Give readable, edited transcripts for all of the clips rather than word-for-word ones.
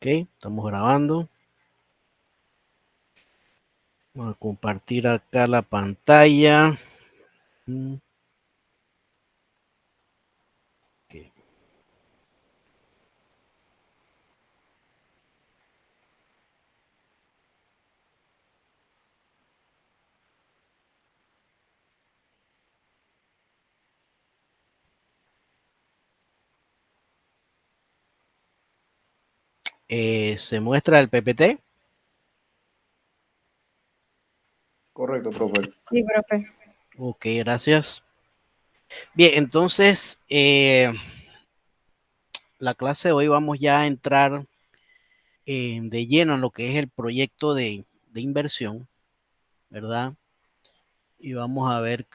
Ok, estamos grabando. Vamos a compartir acá la pantalla. Okay. Se muestra el PPT. Correcto, profe. Sí, profe. Ok, gracias. Bien, entonces, la clase de hoy vamos ya a entrar de lleno en lo que es el proyecto de inversión, ¿verdad? Y vamos a ver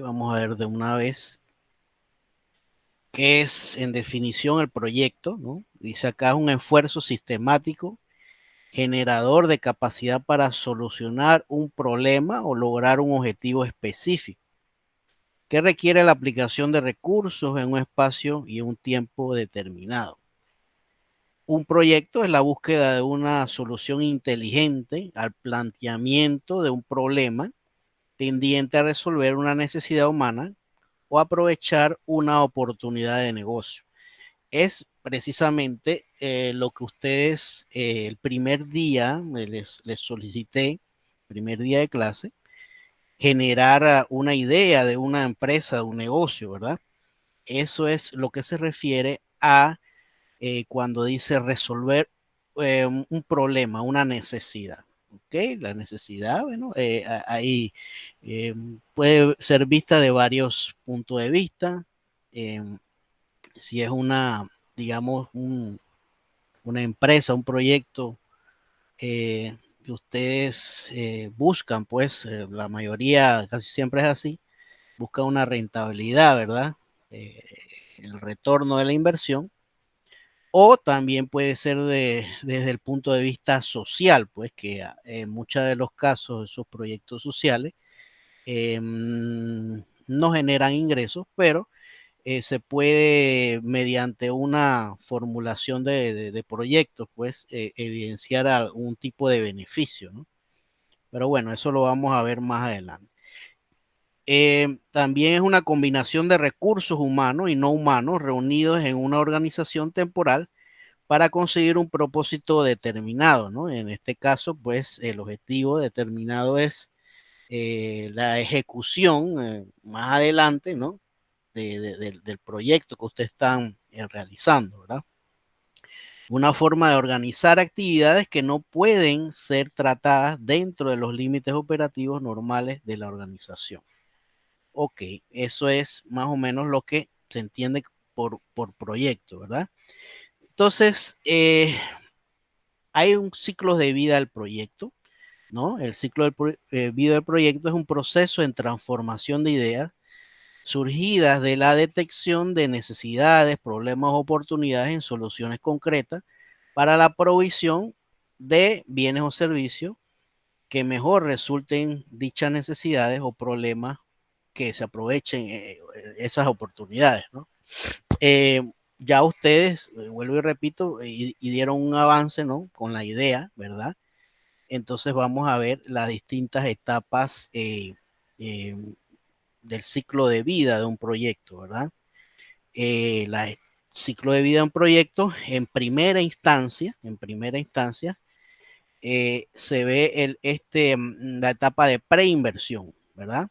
vamos a ver de una vez qué es en definición el proyecto, ¿no? Dice acá un esfuerzo sistemático generador de capacidad para solucionar un problema o lograr un objetivo específico, que requiere la aplicación de recursos en un espacio y un tiempo determinado. Un proyecto es la búsqueda de una solución inteligente al planteamiento de un problema tendiente a resolver una necesidad humana o aprovechar una oportunidad de negocio. Es precisamente lo que ustedes el primer día les solicité, primer día de clase, generar una idea de una empresa, de un negocio, ¿verdad? Eso es lo que se refiere a cuando dice resolver un problema, una necesidad. ¿Ok? La necesidad, bueno, ahí puede ser vista de varios puntos de vista. Eh, si es digamos, una empresa, un proyecto que ustedes buscan, pues la mayoría, casi siempre es así, busca una rentabilidad, ¿verdad? Eh, el retorno de la inversión. O también puede ser desde el punto de vista social, pues que en muchos de los casos esos proyectos sociales no generan ingresos, pero se puede, mediante una formulación de proyectos, pues evidenciar algún tipo de beneficio, ¿no? Pero bueno, eso lo vamos a ver más adelante. También es una combinación de recursos humanos y no humanos reunidos en una organización temporal para conseguir un propósito determinado, ¿no? En este caso, pues el objetivo determinado es la ejecución más adelante, ¿no? Del proyecto que ustedes están realizando, ¿verdad? Una forma de organizar actividades que no pueden ser tratadas dentro de los límites operativos normales de la organización. Ok, eso es más o menos lo que se entiende por proyecto, ¿verdad? Entonces, hay un ciclo de vida del proyecto, ¿no? El ciclo de vida del proyecto es un proceso en transformación de ideas surgidas de la detección de necesidades, problemas o oportunidades en soluciones concretas para la provisión de bienes o servicios que mejor resulten dichas necesidades o problemas que se aprovechen esas oportunidades, ¿no? Eh, ya ustedes, vuelvo y repito, y dieron un avance, ¿no? Con la idea, ¿verdad? Entonces vamos a ver las distintas etapas eh, del ciclo de vida de un proyecto, ¿verdad? El ciclo de vida de un proyecto, en primera instancia, se ve la etapa de preinversión, ¿verdad?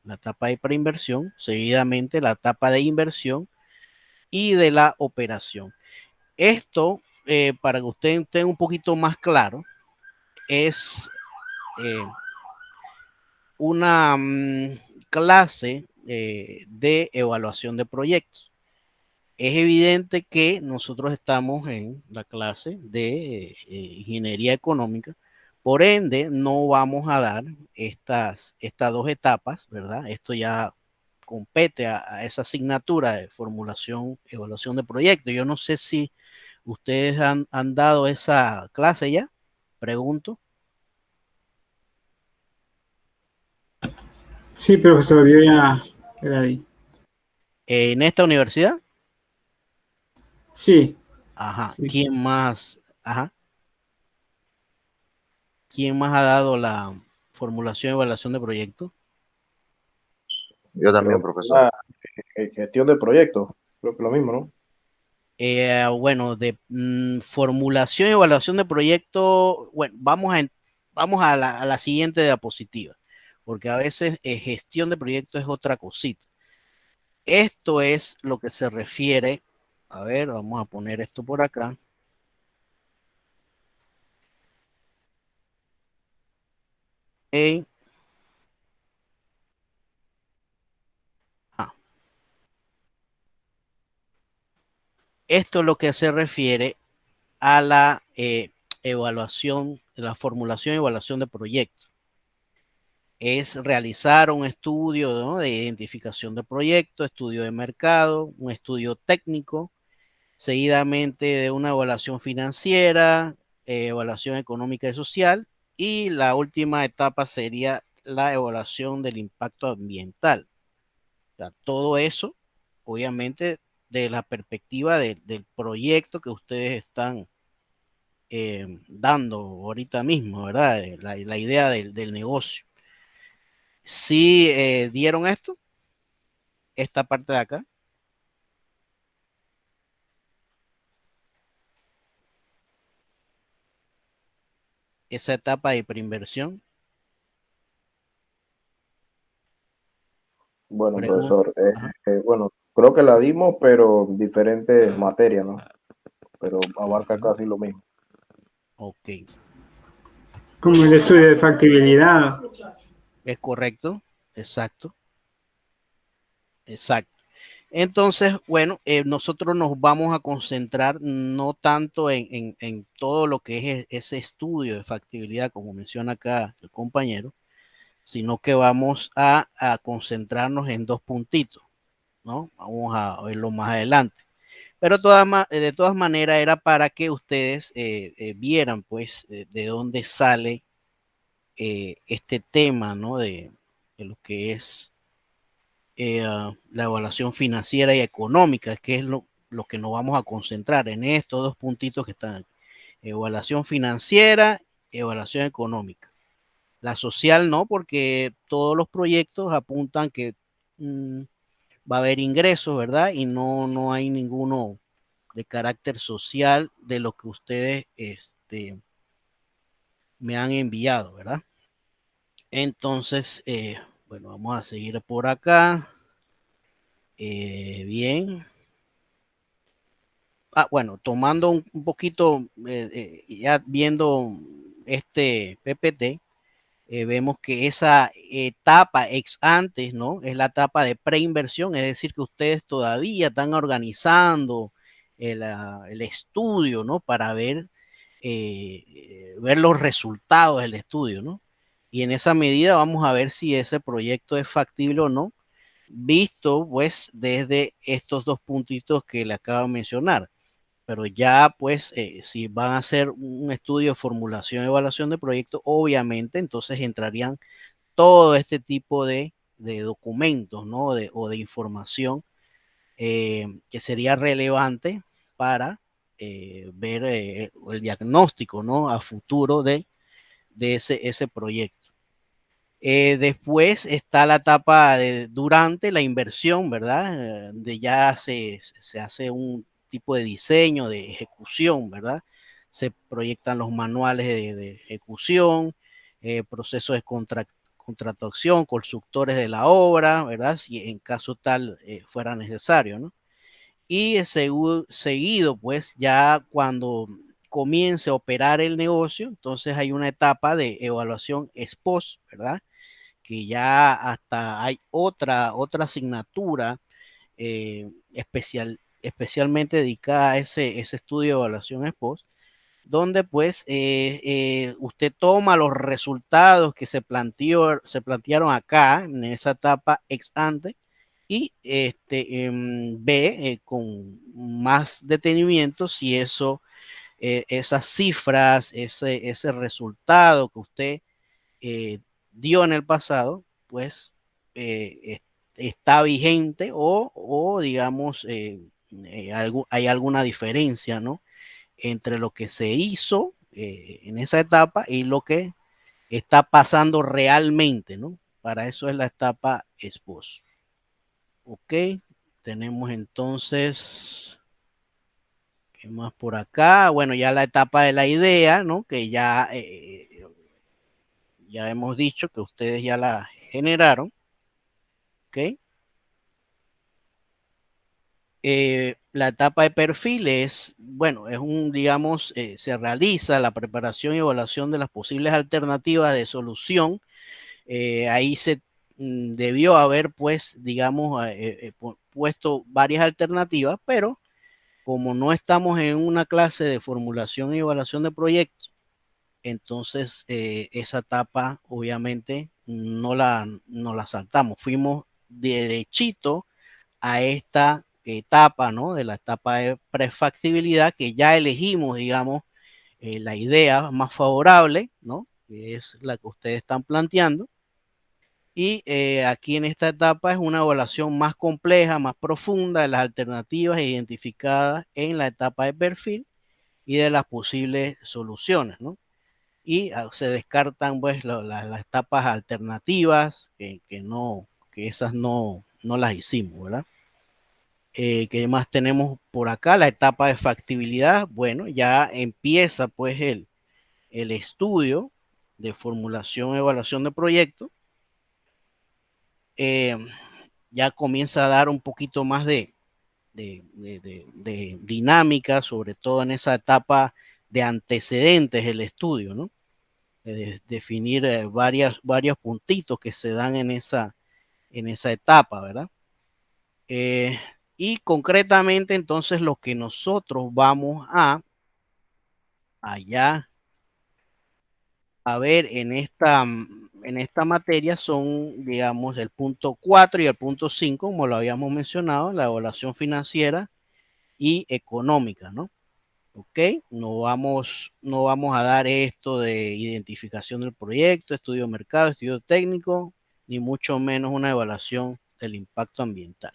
La etapa de preinversión, seguidamente la etapa de inversión y de la operación. Esto, para que usted tenga un poquito más claro, es una clase de evaluación de proyectos. Es evidente que nosotros estamos en la clase de ingeniería económica, por ende no vamos a dar estas dos etapas, ¿verdad? Esto ya compete a esa asignatura de formulación, evaluación de proyectos. Yo no sé si ustedes han dado esa clase ya, pregunto. Sí, profesor, yo ya la di. En esta universidad. Sí, Ajá. Sí. ¿Quién más? Ajá. ¿Quién más ha dado la formulación y evaluación de proyecto? Yo también, Creo que profesor. la gestión de proyectos, creo que lo mismo, ¿no? Bueno, de formulación y evaluación de proyecto, bueno, vamos a la siguiente diapositiva, porque a veces gestión de proyecto es otra cosita. Esto es lo que se refiere, a ver, vamos a poner esto por acá. En, ah, esto es lo que se refiere a la evaluación, la formulación y evaluación de proyectos. Es realizar un estudio, ¿no?, de identificación de proyectos, estudio de mercado, un estudio técnico, seguidamente de una evaluación financiera, evaluación económica y social, y la última etapa sería la evaluación del impacto ambiental. O sea, todo eso, obviamente, de la perspectiva del proyecto que ustedes están dando ahorita mismo, ¿verdad? La idea del negocio. ¿Sí dieron esto? Esta parte de acá, esa etapa de preinversión. Bueno, Pregunta. profesor, Ajá. bueno, creo que la dimos, pero diferentes materias, ¿no? Pero abarca Ujú. casi lo mismo. Ok, Como el estudio de factibilidad. es correcto, exacto, exacto. Entonces, bueno, nosotros nos vamos a concentrar no tanto en todo lo que es ese estudio de factibilidad, como menciona acá el compañero, sino que vamos a concentrarnos en dos puntitos, ¿no? Vamos a verlo más adelante. Pero de todas maneras era para que ustedes vieran, pues, de dónde sale este tema, ¿no? De lo que es la evaluación financiera y económica, que es lo que nos vamos a concentrar en estos dos puntitos que están aquí. Evaluación financiera, evaluación económica. La social no, porque todos los proyectos apuntan que mmm, va a haber ingresos, ¿verdad? Y no hay ninguno de carácter social de lo que ustedes me han enviado, ¿verdad? Entonces, bueno, vamos a seguir por acá. Bien. Bueno, tomando un poquito, ya viendo este PPT, vemos que esa etapa ex antes, ¿no? Es la etapa de preinversión, es decir, que ustedes todavía están organizando el estudio, ¿no? Para ver los resultados del estudio, ¿no? Y en esa medida vamos a ver si ese proyecto es factible o no, visto pues desde estos dos puntitos que le acabo de mencionar. Pero ya pues si van a hacer un estudio de formulación y evaluación de proyectos, obviamente entonces entrarían todo este tipo de documentos, ¿no? O de información que sería relevante para ver el diagnóstico, ¿no? A futuro de ese proyecto. Después está la etapa durante la inversión, ¿verdad? De ya se hace un tipo de diseño, de ejecución, ¿verdad? Se proyectan los manuales de ejecución, procesos de contratación, constructores de la obra, ¿verdad? Si en caso tal fuera necesario, ¿no? Y seguido, pues ya cuando comience a operar el negocio, entonces hay una etapa de evaluación ex post, ¿verdad? Que ya hasta hay otra asignatura especialmente dedicada a ese estudio de evaluación ex post, donde pues usted toma los resultados que se plantearon acá en esa etapa ex ante y ve con más detenimiento si esas cifras, ese resultado que usted eh, dio en el pasado, pues eh, está vigente o digamos, hay alguna diferencia, ¿no? entre lo que se hizo en esa etapa y lo que está pasando realmente, ¿no? Para eso es la etapa esposo. Ok, tenemos entonces, ¿qué más por acá? Bueno, ya la etapa de la idea, ¿no? Que ya hemos dicho que ustedes ya la generaron. ¿Ok? La etapa de perfil es, bueno, es un, digamos, se realiza la preparación y evaluación de las posibles alternativas de solución. Ahí se debió haber, pues, digamos, puesto varias alternativas, pero como no estamos en una clase de formulación y evaluación de proyectos, entonces esa etapa obviamente no la saltamos, fuimos derechito a esta etapa, ¿no? De la etapa de prefactibilidad que ya elegimos, digamos, la idea más favorable, ¿no? Que es la que ustedes están planteando. Y aquí en esta etapa es una evaluación más compleja, más profunda de las alternativas identificadas en la etapa de perfil y de las posibles soluciones, ¿no? Y se descartan pues las etapas alternativas que esas no las hicimos, ¿verdad? ¿Qué más tenemos por acá? La etapa de factibilidad. Bueno, ya empieza pues el estudio de formulación y evaluación de proyectos. Ya comienza a dar un poquito más de dinámica, sobre todo en esa etapa de antecedentes del estudio, ¿no? Definir varios puntitos que se dan en esa etapa, ¿verdad? Y concretamente entonces lo que nosotros vamos a allá a ver en esta materia son, digamos, el punto 4 y el punto 5, como lo habíamos mencionado, la evaluación financiera y económica, ¿no? Ok, no vamos a dar esto de identificación del proyecto, estudio de mercado, estudio técnico, ni mucho menos una evaluación del impacto ambiental.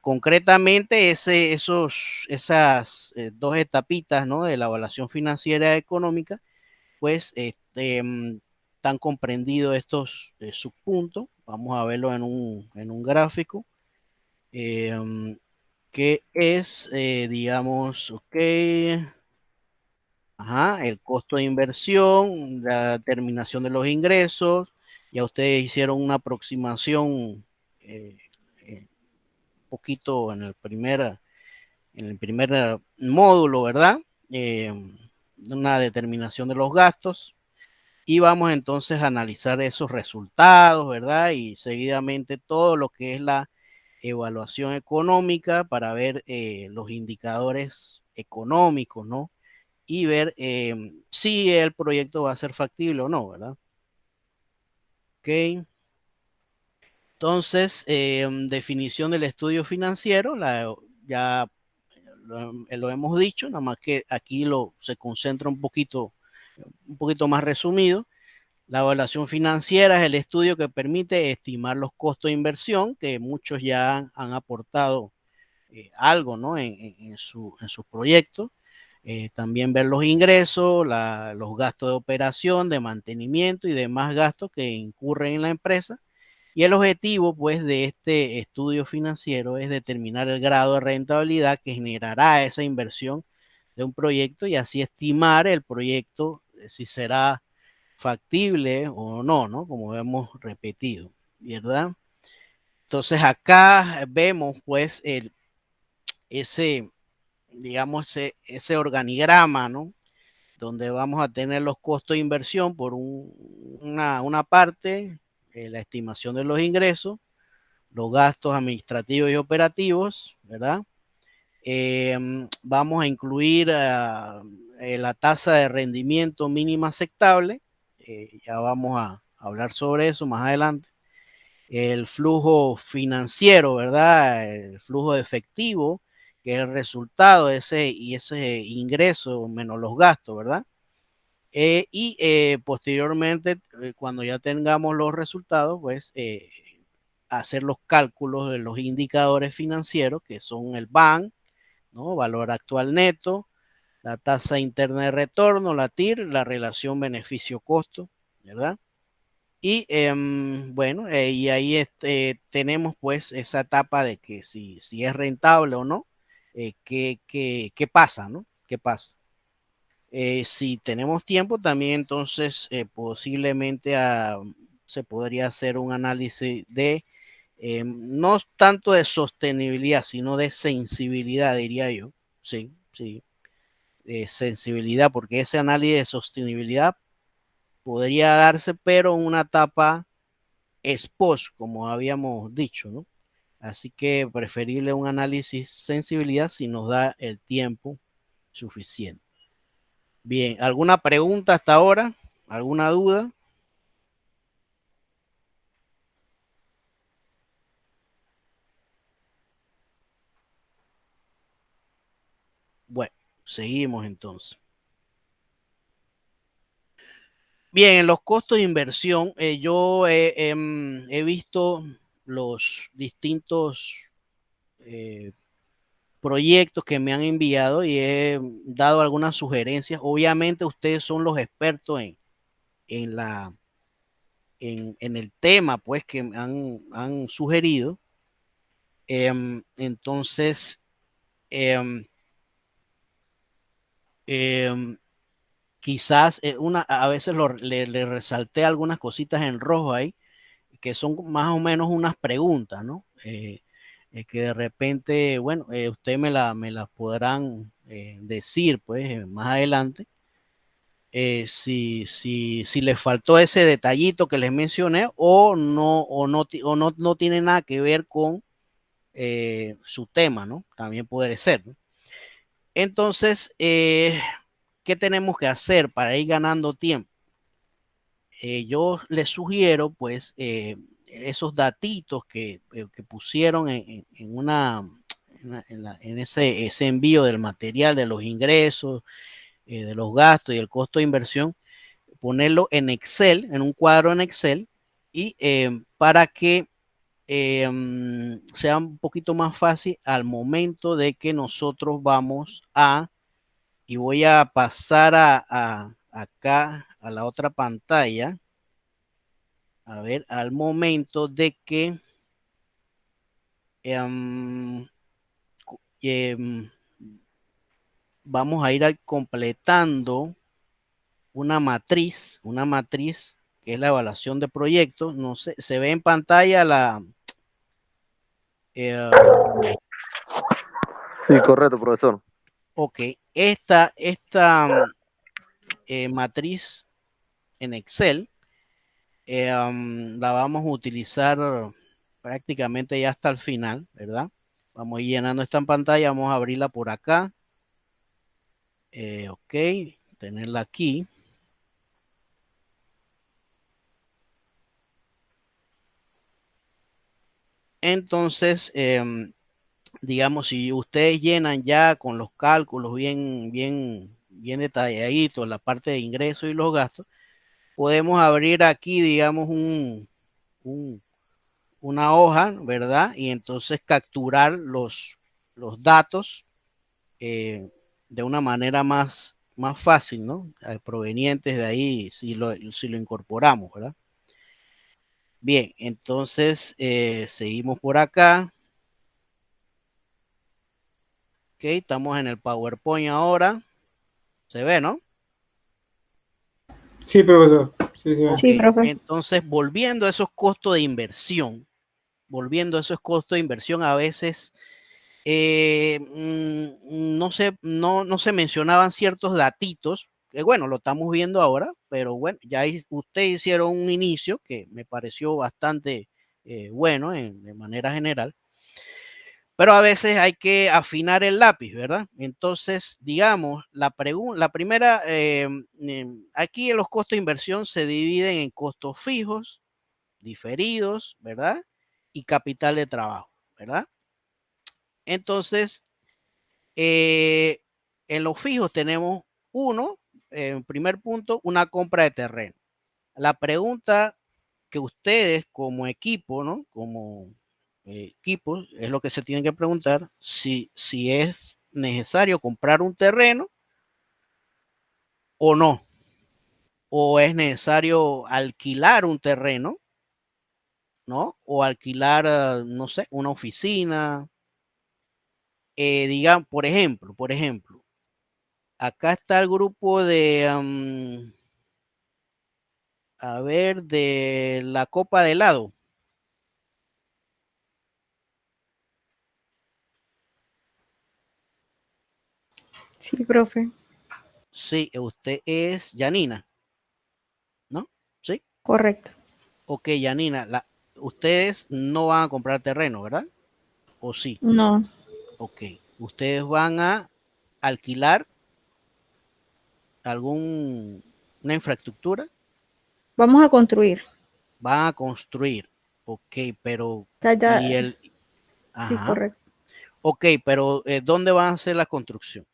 Concretamente, esas dos etapitas, ¿no? De la evaluación financiera y económica, pues están comprendidos estos subpuntos. Vamos a verlo en un gráfico. Que es, digamos, ok, ajá, el costo de inversión, la determinación de los ingresos. Ya ustedes hicieron una aproximación un poquito en el primer módulo, ¿verdad? Eh, una determinación de los gastos. Y vamos entonces a analizar esos resultados, ¿verdad? Y seguidamente todo lo que es la evaluación económica para ver los indicadores económicos, ¿no? Y ver si el proyecto va a ser factible o no, ¿verdad? Ok. Entonces, definición del estudio financiero, ya lo hemos dicho, nada más que aquí se concentra un poquito más resumido. La evaluación financiera es el estudio que permite estimar los costos de inversión, que muchos ya han aportado algo, ¿no? en sus proyectos. También ver los ingresos, los gastos de operación, de mantenimiento y demás gastos que incurren en la empresa. Y el objetivo, pues, de este estudio financiero es determinar el grado de rentabilidad que generará esa inversión de un proyecto y así estimar el proyecto, si será factible o no, ¿no? Como hemos repetido, ¿verdad? Entonces acá vemos pues ese, digamos, ese organigrama, ¿no? Donde vamos a tener los costos de inversión por una parte, la estimación de los ingresos, los gastos administrativos y operativos, ¿verdad? Vamos a incluir la tasa de rendimiento mínima aceptable, ya vamos a hablar sobre eso más adelante. El flujo financiero, ¿verdad? El flujo de efectivo, que es el resultado de ese ingreso menos los gastos, ¿verdad? Y posteriormente, cuando ya tengamos los resultados, pues hacer los cálculos de los indicadores financieros, que son el BAN, ¿no? Valor actual neto, la tasa interna de retorno, la TIR, la relación beneficio-costo, ¿verdad? Y bueno, y ahí tenemos pues esa etapa de que si es rentable o no, ¿qué pasa, no? ¿Qué pasa? Si tenemos tiempo también, entonces posiblemente se podría hacer un análisis de, no tanto de sostenibilidad, sino de sensibilidad, diría yo. Sí, sí, sensibilidad, porque ese análisis de sostenibilidad podría darse, pero en una etapa post, como habíamos dicho, ¿no? Así que preferible un análisis sensibilidad si nos da el tiempo suficiente. Bien, ¿alguna pregunta hasta ahora? ¿Alguna duda? Bueno, seguimos entonces. Bien, en los costos de inversión, yo he visto los distintos proyectos que me han enviado y he dado algunas sugerencias. Obviamente ustedes son los expertos en la, en el tema pues que han sugerido. Entonces, em, em, quizás a veces le resalté algunas cositas en rojo ahí, que son más o menos unas preguntas, ¿no? Que de repente, bueno, ustedes me las podrán decir, pues, más adelante, si les faltó ese detallito que les mencioné o no tiene nada que ver con su tema, ¿no? También puede ser, ¿no? Entonces, ¿qué tenemos que hacer para ir ganando tiempo? Yo les sugiero, pues, esos datitos que pusieron en ese envío del material, de los ingresos, de los gastos y el costo de inversión, ponerlo en Excel, en un cuadro en Excel, y para que sea un poquito más fácil al momento de que nosotros vamos y voy a pasar acá a la otra pantalla, a ver, al momento de que eh, vamos a ir completando una matriz que es la evaluación de proyectos. No sé, se ve en pantalla eh, Sí, correcto, profesor. ok, esta matriz en Excel la vamos a utilizar prácticamente ya hasta el final, ¿verdad? Vamos a ir llenando esta pantalla, vamos a abrirla por acá. Ok, tenerla aquí. Entonces, digamos, si ustedes llenan ya con los cálculos bien detalladitos, la parte de ingresos y los gastos, podemos abrir aquí, digamos, una hoja, ¿verdad? Y entonces capturar los datos de una manera más fácil, ¿no? Provenientes de ahí, si lo incorporamos, ¿verdad? Bien, entonces seguimos por acá. Ok, estamos en el PowerPoint ahora. ¿Se ve, no? Sí, profesor. Sí, sí. Ok, Sí, profe. entonces volviendo a esos costos de inversión, a veces no se mencionaban ciertos datitos, que bueno, lo estamos viendo ahora, pero bueno, ya ustedes hicieron un inicio que me pareció bastante bueno de manera general, pero a veces hay que afinar el lápiz, ¿verdad? Entonces, digamos, la primera, aquí en los costos de inversión se dividen en costos fijos, diferidos, ¿verdad? Y capital de trabajo, ¿verdad? Entonces, en los fijos tenemos en primer punto, una compra de terreno. La pregunta que ustedes como equipo, ¿no? Como equipo, es lo que se tienen que preguntar, si es necesario comprar un terreno o no, o es necesario alquilar un terreno, ¿no? O alquilar, no sé, una oficina. Digan, por ejemplo, acá está el grupo de, a ver, de la copa de helado. Sí, profe, Sí, usted es Yanina, ¿no? Sí. correcto. Ok, Yanina, ustedes no van a comprar terreno, ¿verdad? ¿O sí? No, Ok. Ustedes van a alquilar una infraestructura, vamos a construir. van a construir. Ok, pero, Ya, y ya, sí, ajá. correcto. Ok, pero ¿dónde van a hacer la construcción?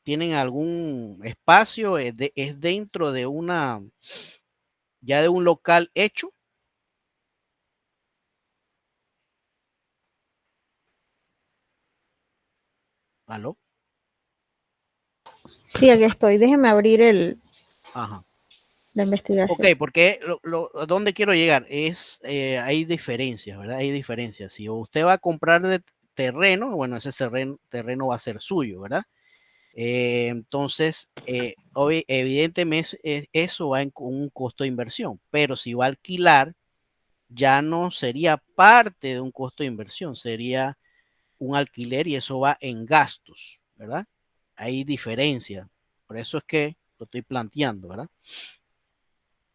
¿Tienen algún espacio? ¿Es dentro de ya de un local hecho? ¿Aló? Sí, aquí estoy. Déjeme abrir Ajá. la Ok, investigación. porque ¿a dónde quiero llegar? Hay diferencias, ¿verdad? Hay diferencias. Si usted va a comprar de terreno, bueno, ese terreno va a ser suyo, ¿verdad? Entonces, evidentemente eso va con un costo de inversión, pero si va a alquilar, ya no sería parte de un costo de inversión, sería un alquiler y eso va en gastos, ¿verdad? Hay diferencia. Por eso es que lo estoy planteando, ¿verdad?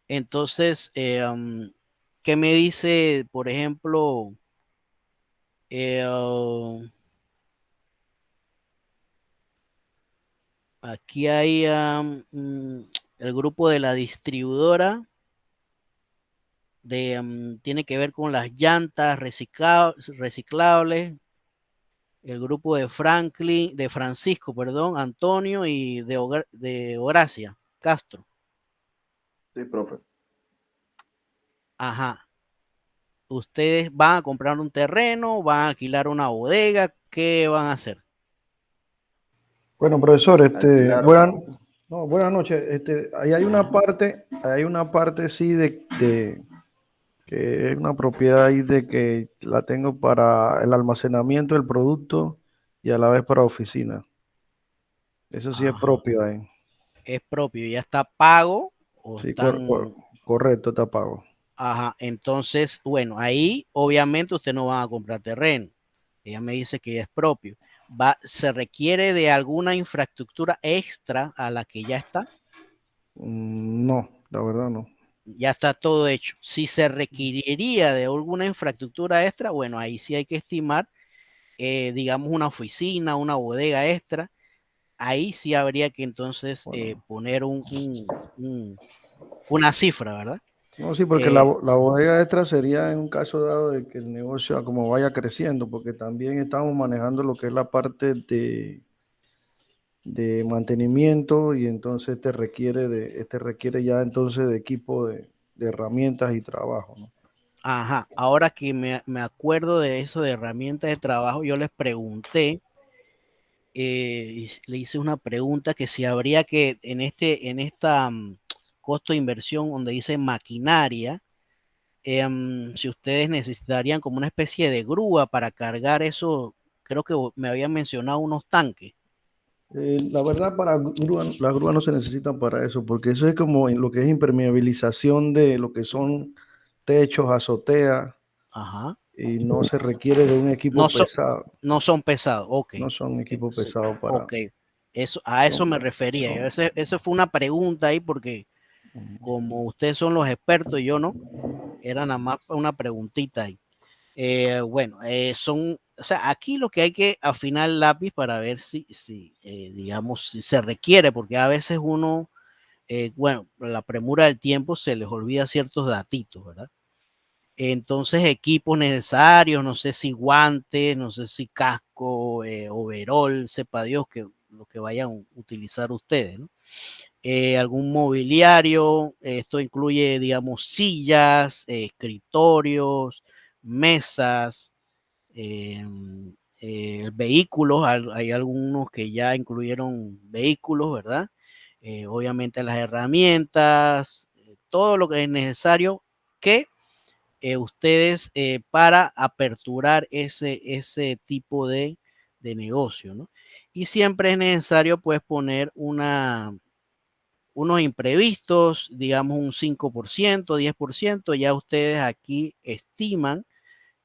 Entonces, ¿qué me dice, por ejemplo, aquí hay el grupo de la distribuidora tiene que ver con las llantas reciclables, el grupo de Francisco, perdón, Antonio y de Horacia Castro. Sí, profe. Ajá. Ustedes van a comprar un terreno, van a alquilar una bodega, ¿qué van a hacer? Bueno, profesor, Alquilar. buenas noches. Ahí hay una parte sí de que es una propiedad ahí de que la tengo para el almacenamiento del producto y a la vez para oficina. Eso sí es Ajá. propio ahí. Es propio, ya está pago o Sí, están, correcto, está pago. ajá, entonces, bueno, ahí obviamente usted no va a comprar terreno. Ella me dice que ya es propio. Se requiere de alguna infraestructura extra a la que ya está. No, la verdad no. Ya está todo hecho. Si se requeriría de alguna infraestructura extra, bueno, ahí sí hay que estimar, digamos, una oficina, una bodega extra. Ahí sí habría que entonces Bueno, poner una cifra, ¿verdad? no, sí, porque Eh, la bodega extra sería en un caso dado de que el negocio como vaya creciendo, porque también estamos manejando lo que es la parte de mantenimiento y entonces este requiere ya entonces de equipo de herramientas y trabajo, ¿no? Ajá, ahora que me acuerdo de eso de herramientas de trabajo, yo les pregunté, le hice una pregunta que si habría que en esta costo de inversión donde dice maquinaria, si ustedes necesitarían como una especie de grúa para cargar eso, creo que me habían mencionado unos tanques. La verdad, las grúas no se necesitan para eso, porque eso es como en lo que es impermeabilización de lo que son techos, azoteas, Ajá, y no se requiere de un no, equipo so- pesado, no son pesados, ok. no son equipos Sí, pesados para... ok, a eso son- me refería. son- Eso fue una pregunta ahí porque como ustedes son los expertos y yo no, era nada más una preguntita ahí. Bueno, o sea, aquí lo que hay que afinar el lápiz para ver digamos, si se requiere, porque a veces uno, bueno, la premura del tiempo se les olvida ciertos datitos, ¿verdad? Entonces, equipos necesarios, no sé si guantes, no sé si casco, overol, sepa Dios que lo que vayan a utilizar ustedes, ¿no? Algún mobiliario, esto incluye, digamos, sillas, escritorios, mesas, eh, vehículos, hay algunos que ya incluyeron vehículos, ¿verdad? Obviamente las herramientas, todo lo que es necesario que ustedes para aperturar ese tipo de negocio, ¿no? Y siempre es necesario pues poner unos imprevistos, digamos un 5%, 10%, ya ustedes aquí estiman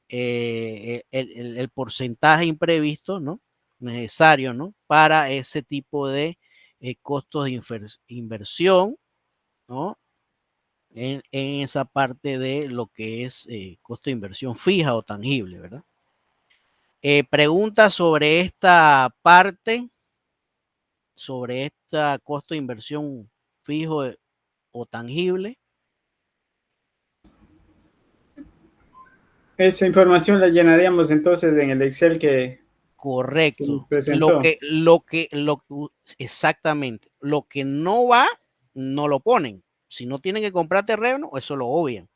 el porcentaje imprevisto, ¿no? Necesario, ¿no? Para ese tipo de costos de inversión, ¿no? En esa parte de lo que es costo de inversión fija o tangible, ¿verdad? Pregunta sobre esta parte, sobre esta costo de inversión fijo o tangible. Esa información la llenaríamos entonces en el Excel que nos Correcto. presentó. Exactamente. Lo que no va, no lo ponen. Si no tienen que comprar terreno, eso lo obvian.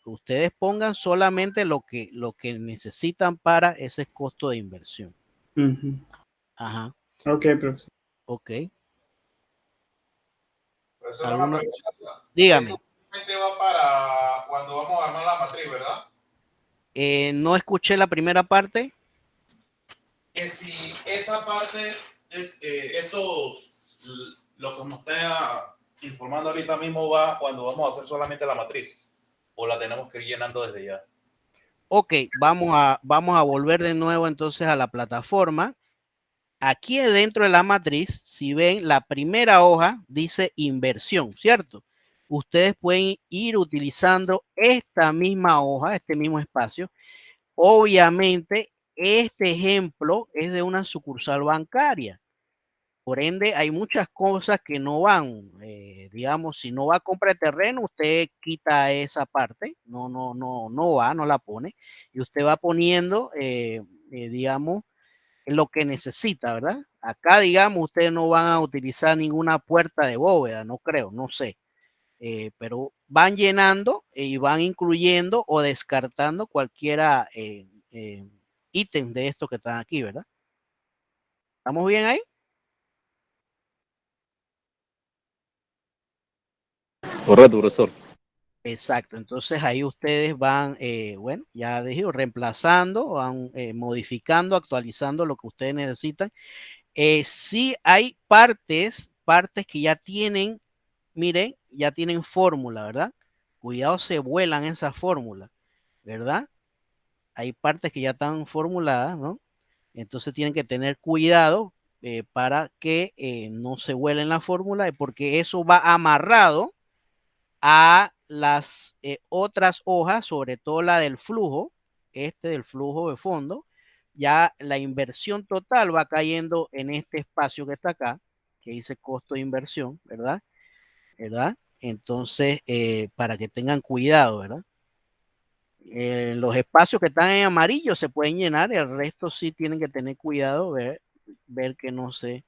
Ustedes pongan solamente lo que necesitan para ese costo de inversión. Ujú. Ajá. Ok, profesor. Ok. Profesor, ¿Alguna? una pregunta. Dígame. Eso solamente va para cuando vamos a armar la matriz, ¿verdad? No escuché la primera parte. Que si esa parte es lo que me está informando ahorita mismo va cuando vamos a hacer solamente la matriz, o la tenemos que ir llenando desde ya. Ok, vamos a volver de nuevo entonces a la plataforma. Aquí dentro de la matriz, si ven, la primera hoja dice inversión, ¿cierto? Ustedes pueden ir utilizando esta misma hoja, este mismo espacio. Obviamente, este ejemplo es de una sucursal bancaria. Por ende, hay muchas cosas que no van. Digamos, si no va a compra de terreno, usted quita esa parte, no va, no la pone. Y usted va poniendo, digamos, lo que necesita, ¿verdad? Acá, digamos, ustedes no van a utilizar ninguna puerta de bóveda, no creo, no sé. Pero van llenando y van incluyendo o descartando cualquiera ítem de estos que están aquí, ¿verdad? ¿Estamos bien ahí? Correcto, profesor. Exacto, entonces ahí ustedes van, bueno, ya dije, reemplazando, van modificando, actualizando lo que ustedes necesitan. Sí hay partes que ya tienen, miren, ya tienen fórmula, ¿verdad? Cuidado, se vuelan esa fórmula, ¿verdad? Hay partes que ya están formuladas, ¿no? Entonces tienen que tener cuidado para que no se vuelen la fórmula, porque eso va amarrado a las otras hojas, sobre todo la del flujo, del flujo de fondo. Ya la inversión total va cayendo en este espacio que está acá, que dice costo de inversión, ¿verdad? ¿Verdad? Entonces, para que tengan cuidado, ¿verdad? Los espacios que están en amarillo se pueden llenar, el resto sí tienen que tener cuidado, ver que no se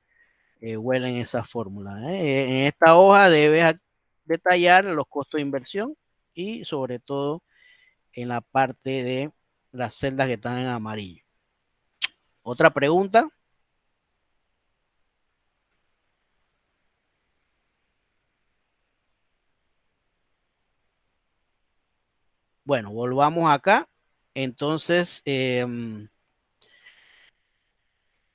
huelen esa fórmula. En esta hoja debes detallar los costos de inversión y sobre todo en la parte de las celdas que están en amarillo. ¿Otra pregunta? Bueno, volvamos acá. Entonces,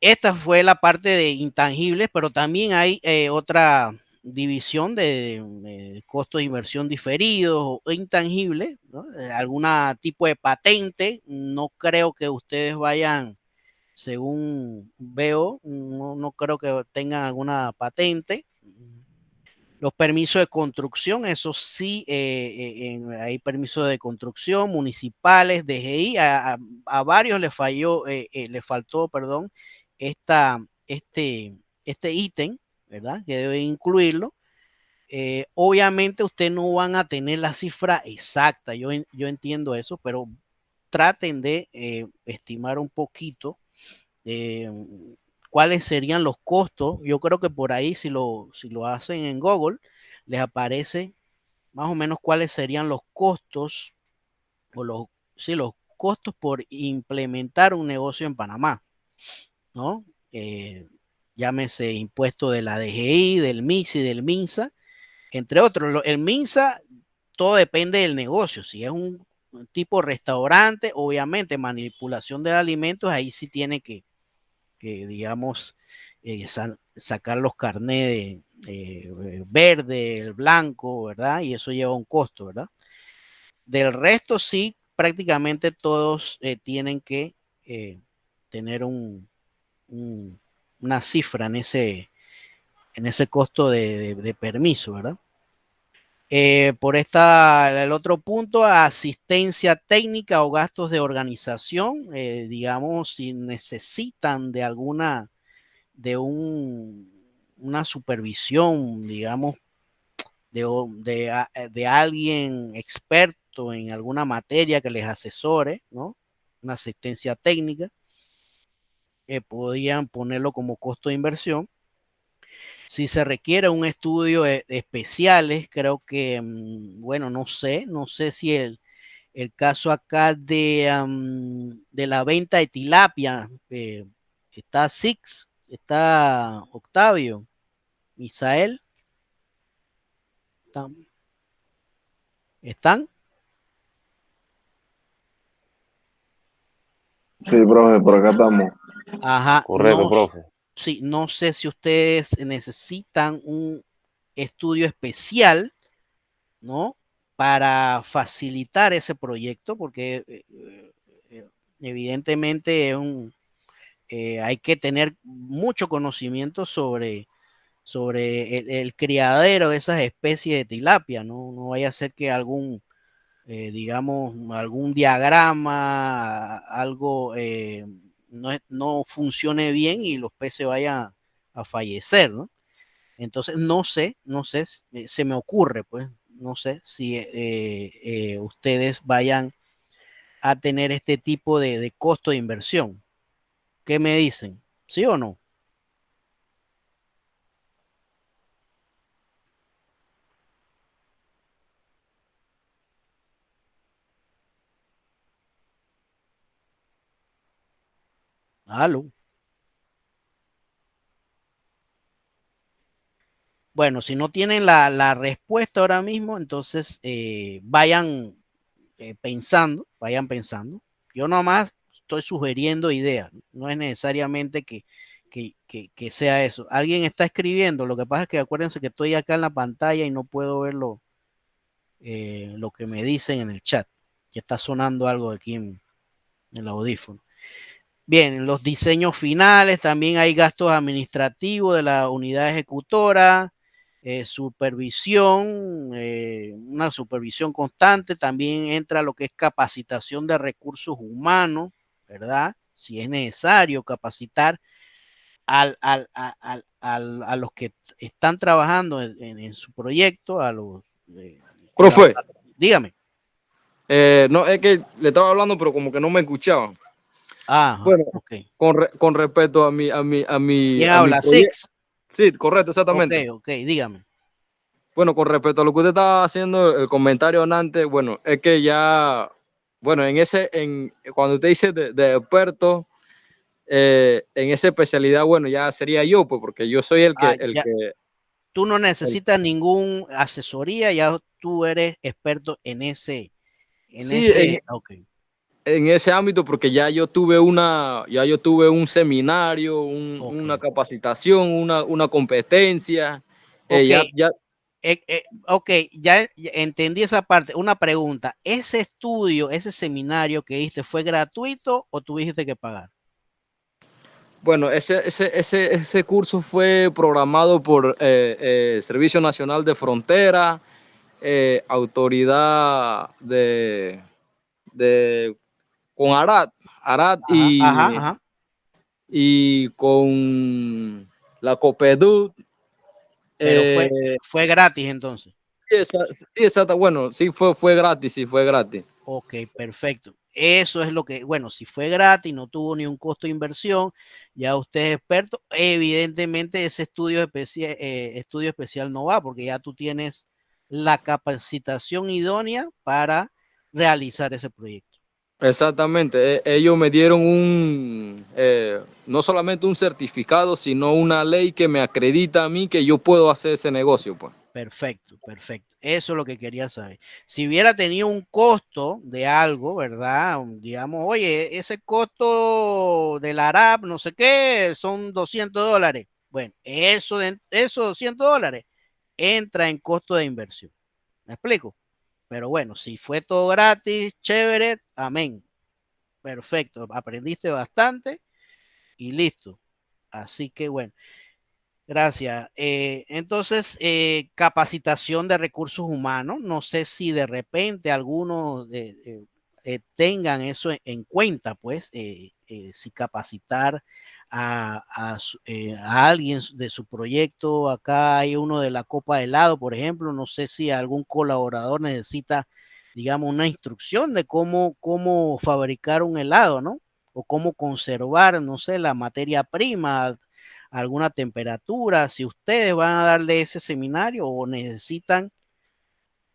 esta fue la parte de intangibles, pero también hay otra división de costos de inversión diferidos o intangibles, ¿no? Algún tipo de patente. No creo que ustedes vayan, según veo, no creo que tengan alguna patente. Los permisos de construcción, eso sí, hay permisos de construcción municipales, DGI, a varios les faltó, perdón, este ítem, ¿verdad? Que debe incluirlo. Obviamente ustedes no van a tener la cifra exacta, yo entiendo eso, pero traten de estimar un poquito cuáles serían los costos. Yo creo que por ahí, si lo hacen en Google, les aparece más o menos cuáles serían los costos o los costos por implementar un negocio en Panamá, ¿no? Llámese impuesto de la DGI, del MIS y del MINSA, entre otros. El MINSA, todo depende del negocio. Si es un tipo restaurante, obviamente manipulación de alimentos, ahí sí tiene que digamos, sacar los carnés verde, el blanco, ¿verdad? Y eso lleva un costo, ¿verdad? Del resto sí, prácticamente todos tienen que tener una cifra en ese costo de permiso, ¿verdad? Por el otro punto, asistencia técnica o gastos de organización, digamos, si necesitan de una supervisión, digamos, de alguien experto en alguna materia que les asesore, ¿no? Una asistencia técnica, podrían ponerlo como costo de inversión. Si se requiere un estudio especiales, creo que, bueno, no sé si el caso acá de la venta de tilapia, está Six, está Octavio, Misael, ¿están? Sí, profe, por acá estamos. Ajá, Correcto, profe. sí, no sé si ustedes necesitan un estudio especial, ¿no? Para facilitar ese proyecto, porque evidentemente hay que tener mucho conocimiento sobre el criadero de esas especies de tilapia, ¿no? No vaya a ser que digamos, algún diagrama, algo no funcione bien y los peces vayan a fallecer, ¿no? Entonces, no sé, se me ocurre, pues, no sé si ustedes vayan a tener este tipo de costo de inversión. ¿Qué me dicen? ¿Sí o no? ¿Aló? Bueno, si no tienen la respuesta ahora mismo, entonces vayan pensando. Yo nomás estoy sugiriendo ideas, no es necesariamente que sea eso. Alguien está escribiendo, lo que pasa es que acuérdense que estoy acá en la pantalla y no puedo ver lo que me dicen en el chat, que está sonando algo aquí en el audífono. Bien, los diseños finales, también hay gastos administrativos de la unidad ejecutora, supervisión, una supervisión constante, también entra lo que es capacitación de recursos humanos, ¿verdad? Si es necesario capacitar a los que están trabajando en su proyecto, a los Profe, dígame. no, es que le estaba hablando, pero como que no me escuchaban. Ajá, Bueno, ok. con respecto a mi ¿Quién habla? proyecto. Six. Sí, correcto, exactamente. Ok, dígame. Bueno, con respecto a lo que usted estaba haciendo, el comentario antes, bueno, es que ya, bueno, cuando usted dice de experto, en esa especialidad, bueno, ya sería yo, pues, porque yo soy el que, Ya. Tú no necesitas ningún asesoría, ya tú eres experto sí, ok. en ese ámbito, porque ya yo tuve un seminario, Ok. una capacitación, una competencia, Ok, ya. ok, ya entendí esa parte. Una pregunta, ¿ese estudio, ese seminario que diste fue gratuito o tuviste que pagar? Bueno, ese curso fue programado por Servicio Nacional de Frontera, autoridad con ARAD Ajá. y con la COPEDUD. Pero fue gratis entonces. Sí, exacto, bueno, sí fue gratis, sí fue gratis. Ok, perfecto. Eso es lo que, bueno, si fue gratis, no tuvo ni un costo de inversión, ya usted es experto, evidentemente ese estudio especial no va, porque ya tú tienes la capacitación idónea para realizar ese proyecto. Exactamente, ellos me dieron no solamente un certificado, sino una ley que me acredita a mí que yo puedo hacer ese negocio, pues. Perfecto, perfecto. Eso es lo que quería saber. Si hubiera tenido un costo de algo, ¿verdad? Digamos, oye, ese costo del ARAP, no sé qué, son $200. Bueno, esos $200 entra en costo de inversión. ¿Me explico? Pero bueno, si fue todo gratis, chévere, amén. Perfecto, aprendiste bastante y listo. Así que bueno. Gracias. Entonces, capacitación de recursos humanos. No sé si de repente algunos tengan eso en cuenta, pues, si capacitar a alguien de su proyecto. Acá hay uno de la copa de helado, por ejemplo. No sé si algún colaborador necesita, digamos, una instrucción de cómo fabricar un helado, ¿no? O cómo conservar, no sé, la materia prima, alguna temperatura, si ustedes van a darle ese seminario o necesitan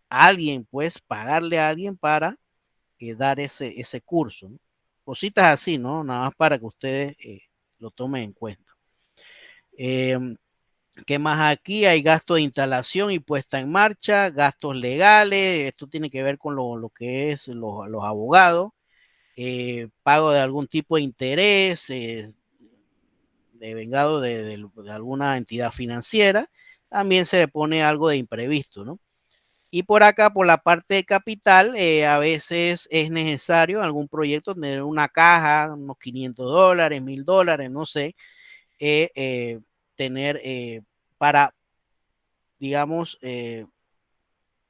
a alguien, pues pagarle a alguien para dar ese curso, ¿no? Cositas así, ¿no? Nada más para que ustedes lo tomen en cuenta. ¿Qué más aquí? Hay gastos de instalación y puesta en marcha, gastos legales, esto tiene que ver con lo que es los abogados, pago de algún tipo de interés, vengado de alguna entidad financiera, también se le pone algo de imprevisto, ¿no? Y por acá, por la parte de capital, a veces es necesario en algún proyecto tener una caja, unos $500, $1000, no sé, tener para, digamos,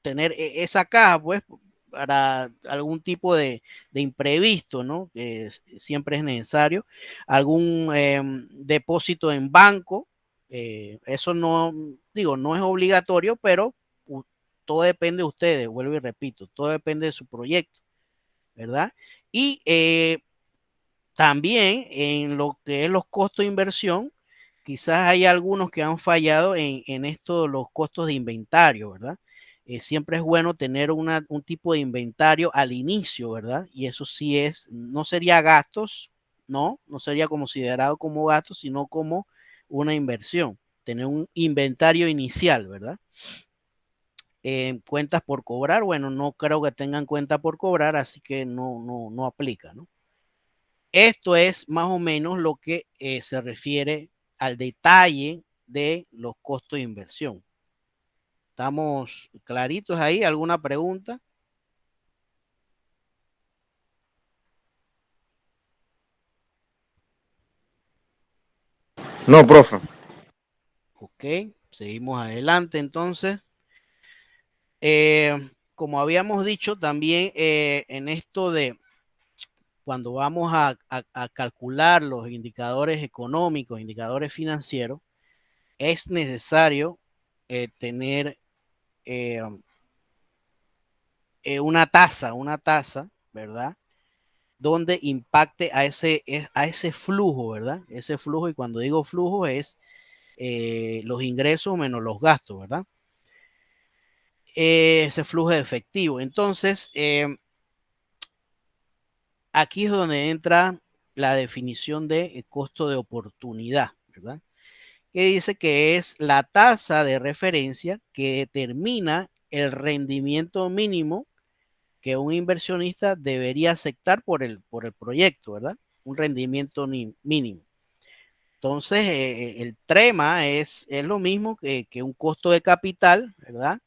tener esa caja, pues, para algún tipo de imprevisto, ¿no? Que siempre es necesario. Algún depósito en banco, eso no, digo, no es obligatorio, pero todo depende de ustedes, vuelvo y repito, todo depende de su proyecto, ¿verdad? Y también en lo que es los costos de inversión, quizás hay algunos que han fallado en esto, los costos de inventario, ¿verdad? Siempre es bueno tener un tipo de inventario al inicio, ¿verdad? Y eso sí no sería gastos, no sería considerado como gastos, sino como una inversión, tener un inventario inicial, ¿verdad? Cuentas por cobrar, bueno, no creo que tengan cuenta por cobrar, así que no aplica, ¿no? Esto es más o menos lo que se refiere al detalle de los costos de inversión. ¿Estamos claritos ahí? ¿Alguna pregunta? No, profe. Ok, seguimos adelante entonces. Como habíamos dicho también en esto de cuando vamos a calcular los indicadores económicos, indicadores financieros, es necesario tener eh, una tasa, ¿verdad? Donde impacte a ese flujo, ¿verdad? Ese flujo, y cuando digo flujo es los ingresos menos los gastos, ¿verdad? Ese flujo de efectivo. Entonces, aquí es donde entra la definición de costo de oportunidad, ¿verdad? Que dice que es la tasa de referencia que determina el rendimiento mínimo que un inversionista debería aceptar por el proyecto, ¿verdad? Un rendimiento mínimo. Entonces, el TREMA es lo mismo que un costo de capital, ¿verdad?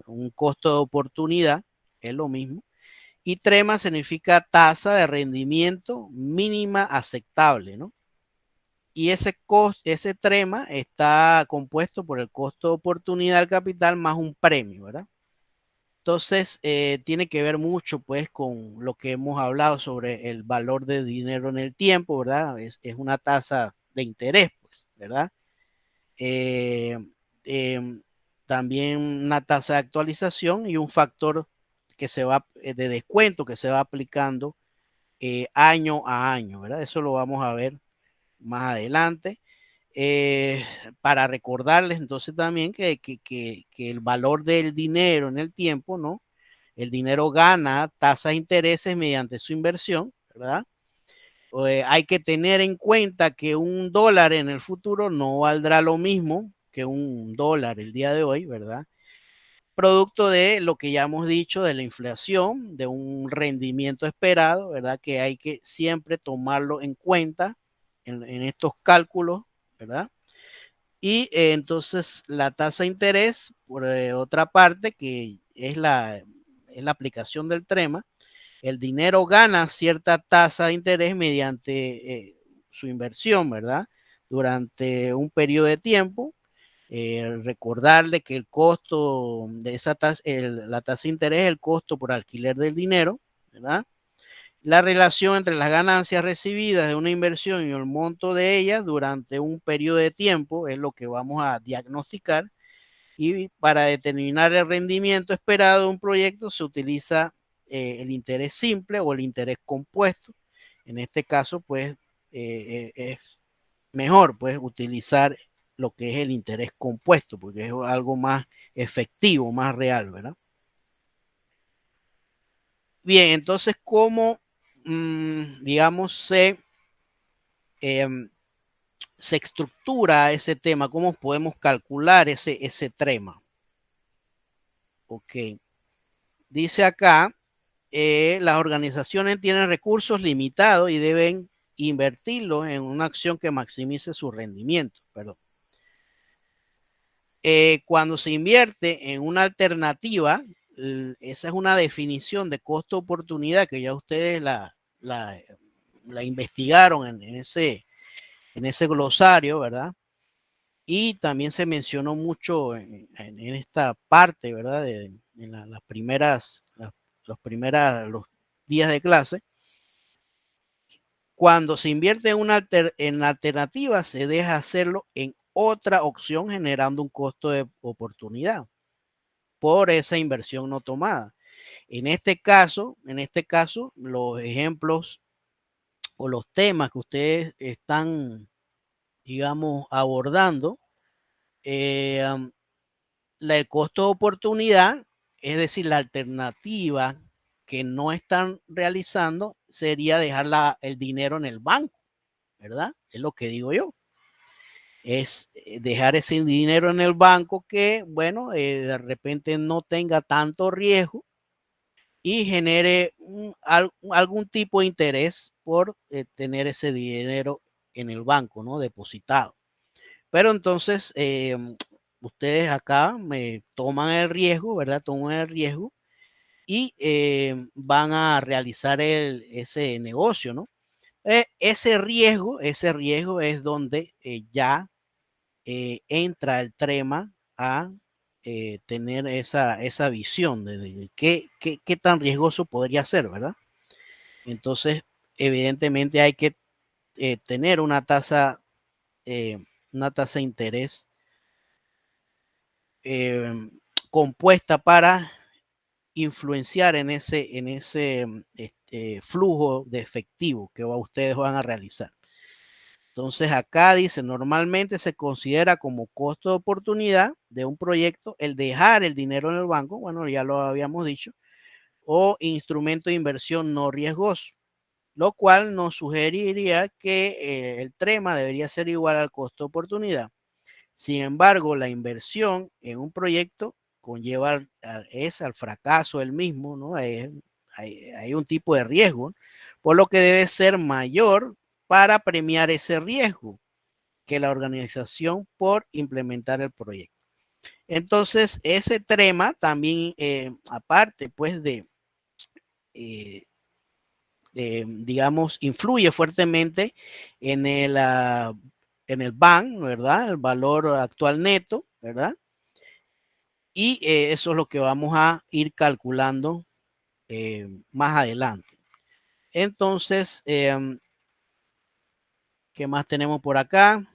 Un costo de oportunidad, es lo mismo. Y TREMA significa tasa de rendimiento mínima aceptable, ¿no? Y ese TREMA está compuesto por el costo de oportunidad del capital más un premio, ¿verdad? Entonces, tiene que ver mucho, pues, con lo que hemos hablado sobre el valor de dinero en el tiempo, ¿verdad? Es una tasa de interés, pues, ¿verdad? Eh, eh, También una tasa de actualización y un factor de descuento que se va aplicando año a año, ¿verdad? Eso lo vamos a ver más adelante. Eh, para recordarles entonces también que el valor del dinero en el tiempo, ¿no? el dinero gana tasas de intereses mediante su inversión, ¿verdad? Hay que tener en cuenta que $1 en el futuro no valdrá lo mismo que $1 el día de hoy, ¿verdad? Producto de lo que ya hemos dicho de la inflación, de un rendimiento esperado, ¿verdad? Que hay que siempre tomarlo en cuenta en estos cálculos, ¿verdad? Y entonces la tasa de interés, por otra parte, que es la aplicación del trema, el dinero gana cierta tasa de interés mediante su inversión, ¿verdad? Durante un periodo de tiempo. Recordarle que el costo de esa tasa, la tasa de interés es el costo por alquiler del dinero, ¿verdad? La relación entre las ganancias recibidas de una inversión y el monto de ellas durante un periodo de tiempo es lo que vamos a diagnosticar, y para determinar el rendimiento esperado de un proyecto se utiliza el interés simple o el interés compuesto. En este caso, pues, es mejor pues utilizar lo que es el interés compuesto, porque es algo más efectivo, más real, ¿verdad? Bien, entonces, ¿cómo, digamos, se estructura ese tema? ¿Cómo podemos calcular ese trema? Ok. Dice acá, las organizaciones tienen recursos limitados y deben invertirlos en una acción que maximice su rendimiento. Perdón. Cuando se invierte en una alternativa, esa es una definición de costo-oportunidad que ya ustedes la investigaron en ese glosario, ¿verdad? Y también se mencionó mucho en esta parte, ¿verdad? En los primeros días de clase. Cuando se invierte en alternativa, se deja hacerlo en otra opción, generando un costo de oportunidad por esa inversión no tomada. En este caso, los ejemplos o los temas que ustedes están, digamos, abordando, el costo de oportunidad, es decir, la alternativa que no están realizando sería dejar el dinero en el banco, ¿verdad? Es lo que digo yo. Es dejar ese dinero en el banco que, bueno, de repente no tenga tanto riesgo y genere algún tipo de interés por tener ese dinero en el banco, ¿no? Depositado. Pero entonces, ustedes acá me toman el riesgo, ¿verdad? Toman el riesgo y van a realizar ese negocio, ¿no? Ese riesgo es donde ya entra el trema a tener esa visión de qué tan riesgoso podría ser, ¿verdad? Entonces, evidentemente hay que tener una tasa de interés compuesta para influenciar en ese flujo de efectivo que ustedes van a realizar. Entonces acá dice, normalmente se considera como costo de oportunidad de un proyecto el dejar el dinero en el banco, bueno, ya lo habíamos dicho, o instrumento de inversión no riesgoso, lo cual nos sugeriría que el trema debería ser igual al costo de oportunidad. Sin embargo, la inversión en un proyecto conlleva al fracaso del mismo, ¿no? Hay un tipo de riesgo, por lo que debe ser mayor para premiar ese riesgo que la organización por implementar el proyecto. Entonces, ese trema también, aparte pues digamos, influye fuertemente en el BAN, ¿verdad? El valor actual neto, ¿verdad? Y eso es lo que vamos a ir calculando más adelante. Entonces, ¿qué más tenemos por acá?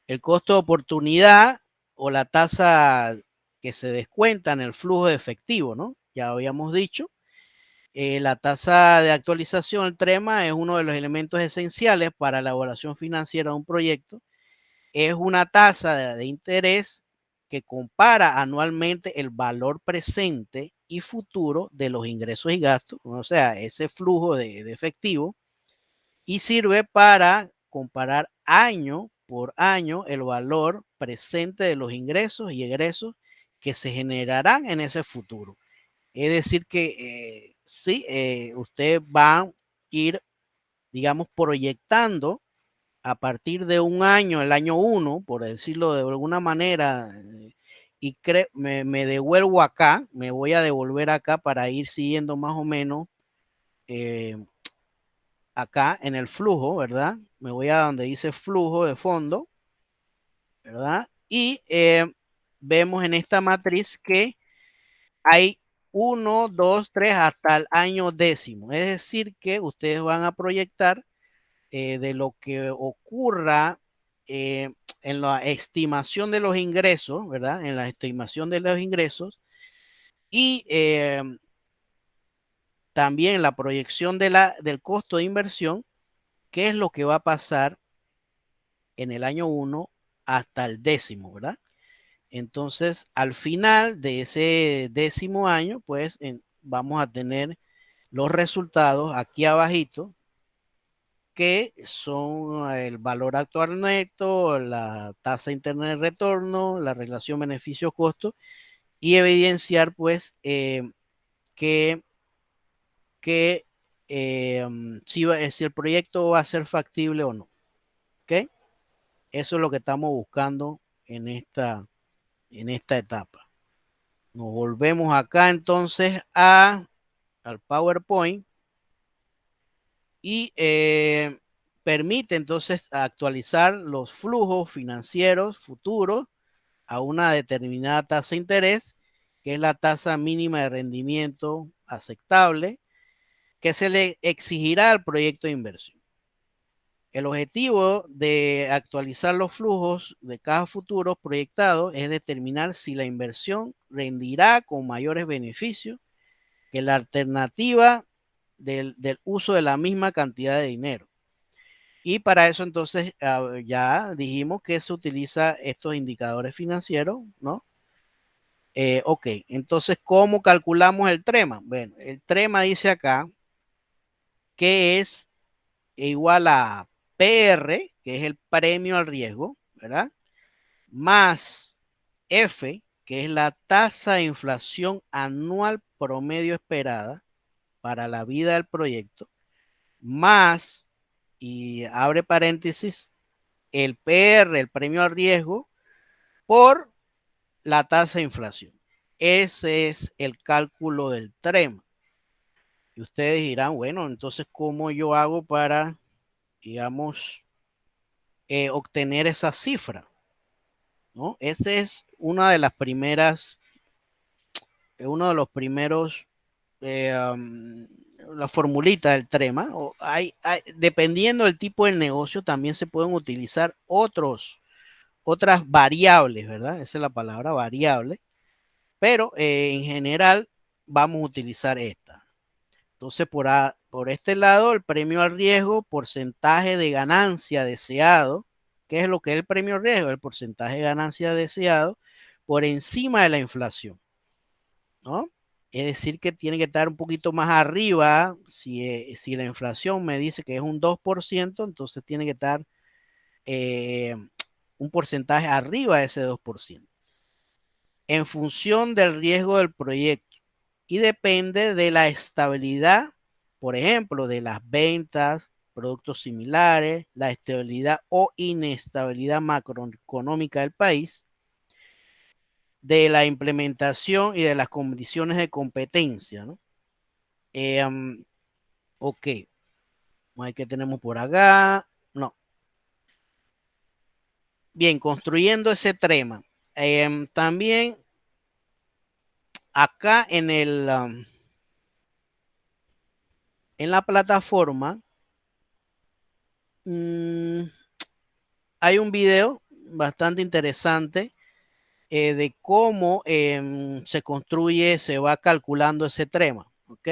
El costo de oportunidad o la tasa que se descuenta en el flujo de efectivo, ¿no? Ya habíamos dicho. La tasa de actualización, el trema, es uno de los elementos esenciales para la evaluación financiera de un proyecto. Es una tasa de interés que compara anualmente el valor presente y futuro de los ingresos y gastos, o sea, ese flujo de efectivo, y sirve para comparar año por año el valor presente de los ingresos y egresos que se generarán en ese futuro. Es decir que sí, usted va a ir, digamos, proyectando a partir de un año, el año 1, por decirlo de alguna manera, y me devuelvo acá, me voy a devolver acá para ir siguiendo más o menos acá en el flujo, ¿verdad? Me voy a donde dice flujo de fondo, ¿verdad? Y vemos en esta matriz que hay 1, 2, 3 hasta el año décimo. Es decir, que ustedes van a proyectar de lo que ocurra en la estimación de los ingresos, ¿verdad? En la estimación de los ingresos y también la proyección del costo de inversión, qué es lo que va a pasar en el año 1 hasta el décimo, ¿verdad? Entonces, al final de ese décimo año, pues vamos a tener los resultados aquí abajito, que son el valor actual neto, la tasa interna de retorno, la relación beneficio-costo, y evidenciar pues que si el proyecto va a ser factible o no. ¿Ok? Eso es lo que estamos buscando en esta etapa. Nos volvemos acá entonces al PowerPoint y permite entonces actualizar los flujos financieros futuros a una determinada tasa de interés, que es la tasa mínima de rendimiento aceptable que se le exigirá al proyecto de inversión. El objetivo de actualizar los flujos de caja futuros proyectados es determinar si la inversión rendirá con mayores beneficios que la alternativa del uso de la misma cantidad de dinero. Y para eso entonces ya dijimos que se utiliza estos indicadores financieros, ¿no? Ok, entonces, ¿cómo calculamos el TREMA? Bueno, el TREMA dice acá que es igual a PR, que es el premio al riesgo, ¿verdad? Más F, que es la tasa de inflación anual promedio esperada para la vida del proyecto, más, y abre paréntesis, el PR, el premio al riesgo, por la tasa de inflación. Ese es el cálculo del TREMA. Y ustedes dirán, bueno, entonces, ¿cómo yo hago para, digamos, obtener esa cifra? ¿No? Ese es una de las primeras, uno de los primeros, la formulita del TREMA. Dependiendo del tipo de negocio, también se pueden utilizar otras variables, ¿verdad? Esa es la palabra variable, pero en general vamos a utilizar esta. Entonces, por este lado, el premio al riesgo, porcentaje de ganancia deseado. ¿Qué es lo que es el premio al riesgo? El porcentaje de ganancia deseado por encima de la inflación, ¿no? Es decir, que tiene que estar un poquito más arriba. Si la inflación me dice que es un 2%, entonces tiene que estar un porcentaje arriba de ese 2%. En función del riesgo del proyecto y depende de la estabilidad, por ejemplo, de las ventas, productos similares, la estabilidad o inestabilidad macroeconómica del país, de la implementación y de las condiciones de competencia, ¿no? Ok, ¿qué tenemos por acá? No. Bien, construyendo ese TREMA. También acá en la plataforma hay un video bastante interesante de cómo se construye, se va calculando ese TREMA, ¿ok?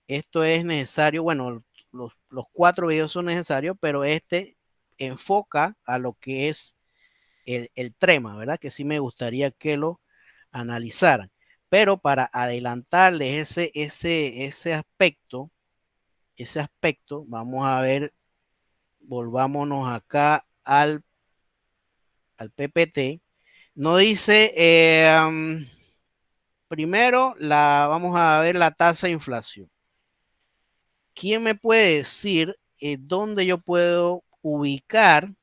Esto es necesario, bueno, los 4 videos son necesarios, pero este enfoca a lo que es el trema, ¿verdad? Que sí me gustaría que lo analizaran. Pero para adelantarles ese aspecto, vamos a ver, volvámonos acá al PPT. No dice, primero vamos a ver la tasa de inflación. ¿Quién me puede decir dónde yo puedo ubicar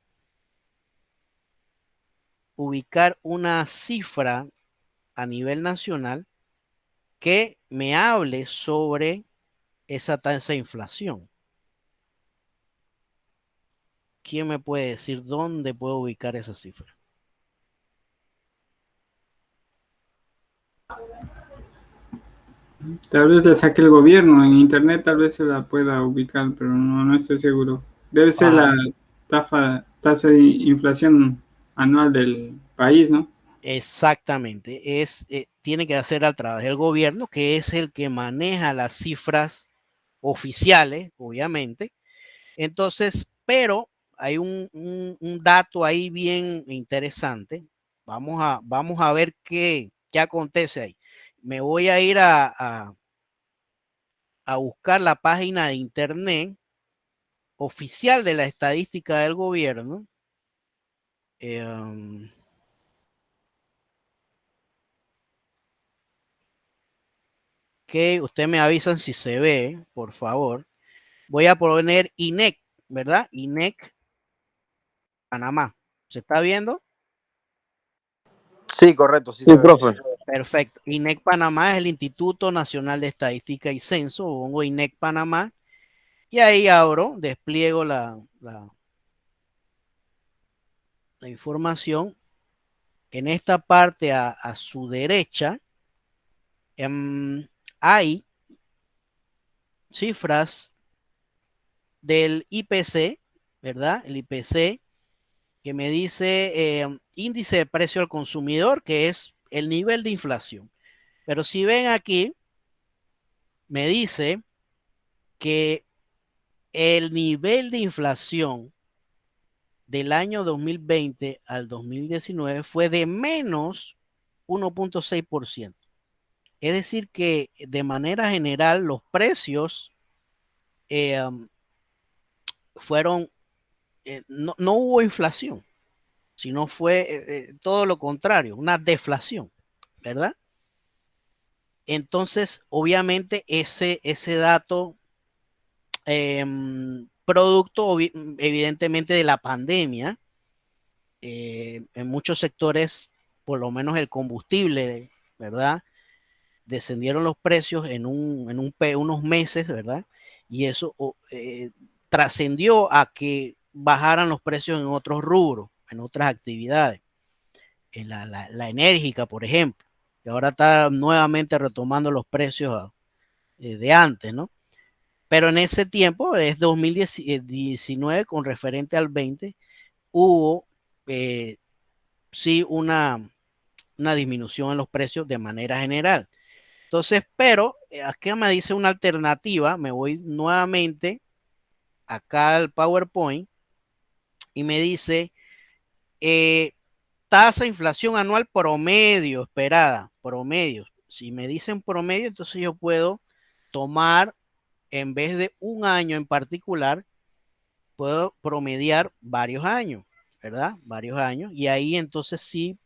una cifra a nivel nacional que me hable sobre esa tasa de inflación? ¿Quién me puede decir dónde puedo ubicar esa cifra? Tal vez la saque el gobierno, en internet tal vez se la pueda ubicar, pero no estoy seguro. Debe ser la tasa de inflación anual del país, ¿no? Exactamente, tiene que hacer a través del gobierno, que es el que maneja las cifras oficiales, obviamente. Entonces, pero hay un dato ahí bien interesante. Vamos a ver qué acontece ahí. Me voy a ir a buscar la página de internet oficial de la estadística del gobierno. Que usted me avisan si se ve, por favor. Voy a poner INEC, ¿verdad? INEC Panamá. ¿Se está viendo? Sí, correcto, sí Sí, se ve. profe. Perfecto. INEC Panamá es el Instituto Nacional de Estadística y Censo. Pongo INEC Panamá y ahí abro, despliego la información. En esta parte a su derecha hay cifras del IPC, ¿verdad? El IPC que me dice índice de precio al consumidor, que es el nivel de inflación. Pero si ven aquí, me dice que el nivel de inflación del año 2020 al 2019 fue de menos 1.6%. Es decir, que de manera general los precios fueron, no hubo inflación, sino fue todo lo contrario, una deflación, ¿verdad? Entonces, obviamente, ese dato, producto evidentemente de la pandemia, en muchos sectores, por lo menos el combustible, ¿verdad? Descendieron los precios en unos meses, ¿verdad? Y eso trascendió a que bajaran los precios en otros rubros, en otras actividades, en la enérgica, por ejemplo, que ahora está nuevamente retomando los precios de antes, ¿no? Pero en ese tiempo, es 2019 con referente al 20, hubo sí una disminución en los precios de manera general. Entonces, pero aquí me dice una alternativa, me voy nuevamente acá al PowerPoint y me dice tasa de inflación anual promedio esperada, promedio. Si me dicen promedio, entonces yo puedo tomar, en vez de un año en particular, puedo promediar varios años, ¿verdad? Varios años. Y ahí entonces sí,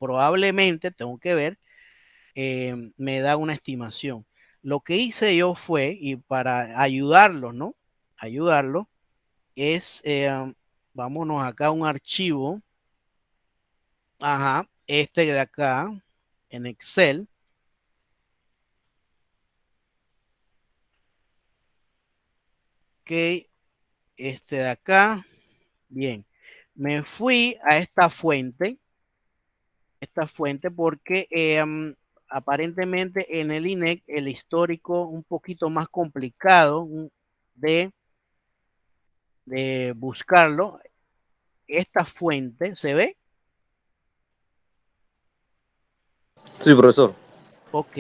probablemente, tengo que ver, me da una estimación. Lo que hice yo fue, y para ayudarlos, ¿no? Ayudarlo, es, vámonos acá a un archivo, ajá, este de acá, en Excel. Ok, este de acá, bien. Me fui a esta fuente porque aparentemente en el INEC el histórico un poquito más complicado de, buscarlo. Esta fuente, ¿se ve? Sí, profesor. Ok,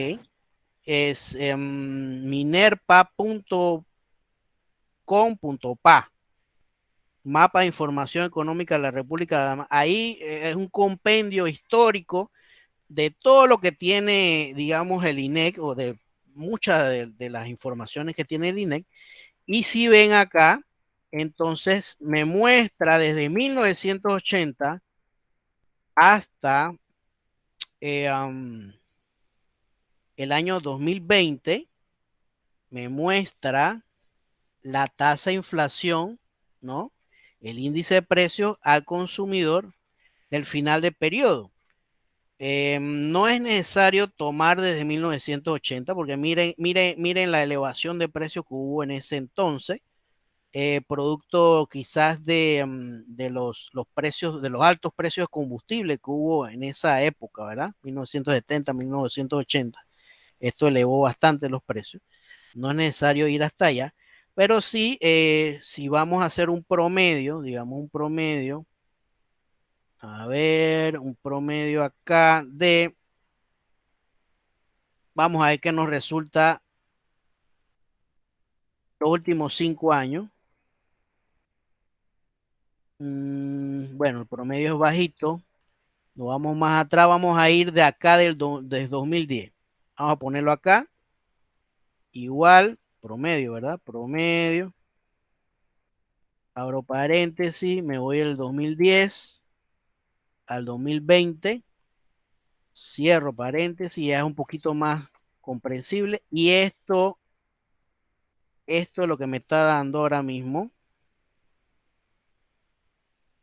es minerpa.com.pa, Mapa de Información Económica de la República de Panamá. Ahí es un compendio histórico de todo lo que tiene, digamos, el INEC, o de muchas de las informaciones que tiene el INEC. Y si ven acá, entonces me muestra desde 1980 hasta el año 2020, me muestra la tasa de inflación, ¿no? El índice de precios al consumidor del final de periodo. No es necesario tomar desde 1980, porque miren la elevación de precios que hubo en ese entonces, producto quizás de los precios, de los altos precios de combustible que hubo en esa época, ¿verdad? 1970, 1980. Esto elevó bastante los precios. No es necesario ir hasta allá, pero sí, si vamos a hacer un promedio, digamos un promedio, a ver, un promedio acá vamos a ver qué nos resulta los últimos 5 años. Bueno, el promedio es bajito. Nos vamos más atrás, vamos a ir de acá desde 2010. Vamos a ponerlo acá. Igual, promedio, ¿verdad? Promedio. Abro paréntesis, me voy del 2010 al 2020. Cierro paréntesis, ya es un poquito más comprensible. Y esto es lo que me está dando ahora mismo.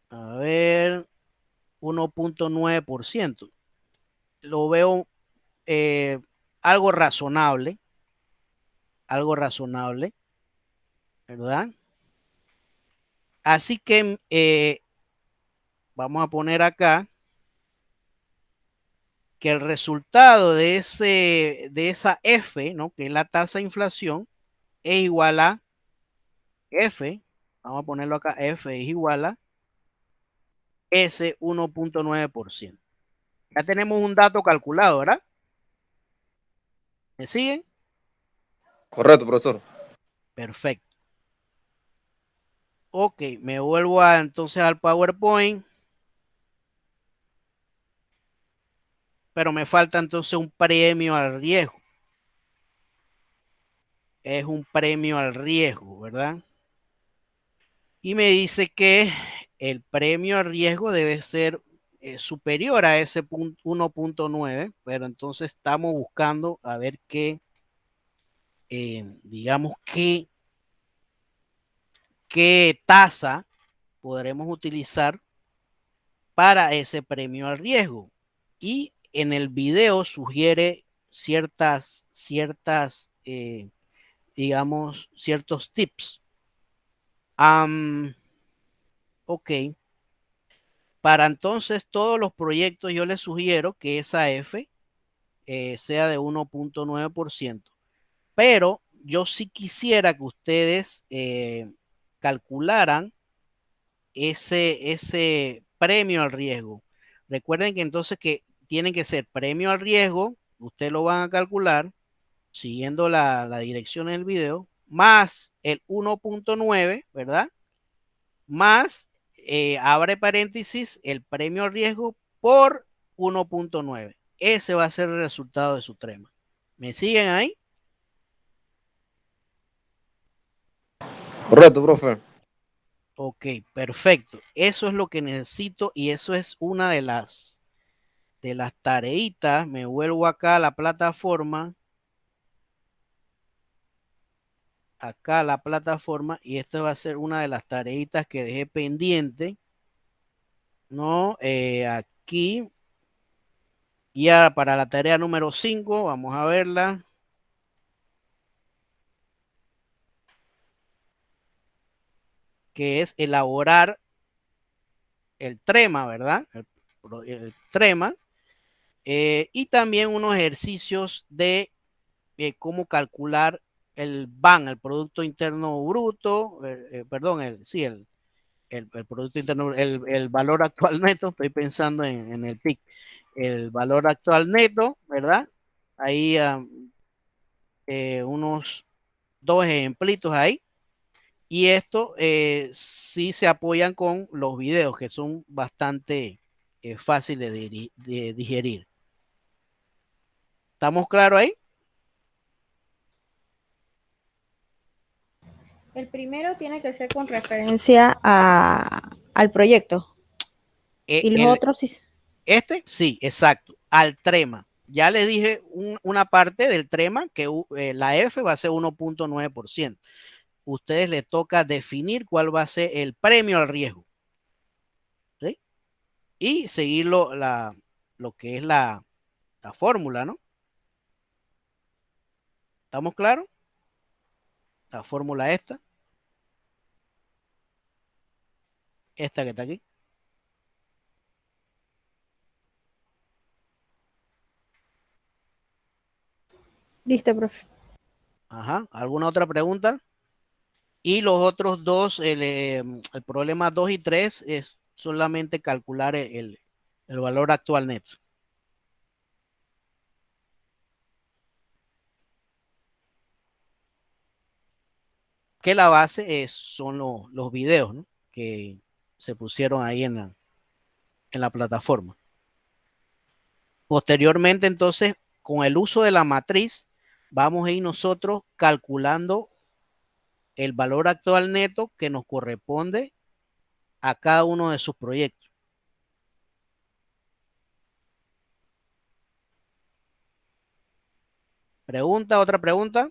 A ver, 1.9%. Lo veo algo razonable, ¿verdad? Así que vamos a poner acá que el resultado de esa F, ¿no? Que es la tasa de inflación, es igual a F, vamos a ponerlo acá, F es igual a ese 1.9%. Ya tenemos un dato calculado, ¿verdad? ¿Me siguen? Correcto, profesor. Perfecto. Ok, me vuelvo entonces al PowerPoint. Pero me falta entonces un premio al riesgo. Es un premio al riesgo, ¿verdad? Y me dice que el premio al riesgo debe ser superior a ese 1.9, pero entonces estamos buscando a ver qué, digamos, qué tasa podremos utilizar para ese premio al riesgo. Y en el video sugiere ciertas digamos, ciertos tips. Ok. Para entonces todos los proyectos yo les sugiero que esa F sea de 1.9%. Pero yo sí quisiera que ustedes calcularan ese premio al riesgo. Recuerden que entonces que tienen que ser premio al riesgo, ustedes lo van a calcular siguiendo la dirección del video, más el 1.9, ¿verdad? Más, abre paréntesis, el premio al riesgo por 1.9. Ese va a ser el resultado de su trema. ¿Me siguen ahí? Correcto, profe. Ok, perfecto. Eso es lo que necesito y eso es una de las tareitas. Me vuelvo acá a la plataforma. Acá a la plataforma y esta va a ser una de las tareitas que dejé pendiente. ¿No? Aquí. Ya para la tarea número 5, vamos a verla. Que es elaborar el trema, ¿verdad? El trema. Y también unos ejercicios de cómo calcular el BAN, el Producto Interno Bruto, perdón, el Producto Interno, el valor actual neto, estoy pensando en el PIC, el valor actual neto, ¿verdad? Ahí unos 2 ejemplitos ahí. Y esto sí se apoyan con los videos, que son bastante fáciles de digerir. ¿Estamos claros ahí? El primero tiene que ser con referencia al proyecto. Y los otros sí. Sí, exacto, al trema. Ya les dije una parte del trema que la F va a ser 1.9%. Ustedes les toca definir cuál va a ser el premio al riesgo. ¿Sí? Y seguir lo que es la fórmula, ¿no? ¿Estamos claros? La fórmula esta que está aquí. Listo, profe. Ajá. ¿Alguna otra pregunta? Y los otros dos, el problema 2 y 3 es solamente calcular el valor actual neto. Que la base son los videos, ¿no? Que se pusieron ahí en la plataforma. Posteriormente, entonces, con el uso de la matriz, vamos a ir nosotros calculando el valor actual neto que nos corresponde a cada uno de sus proyectos. ¿Pregunta? ¿Otra pregunta?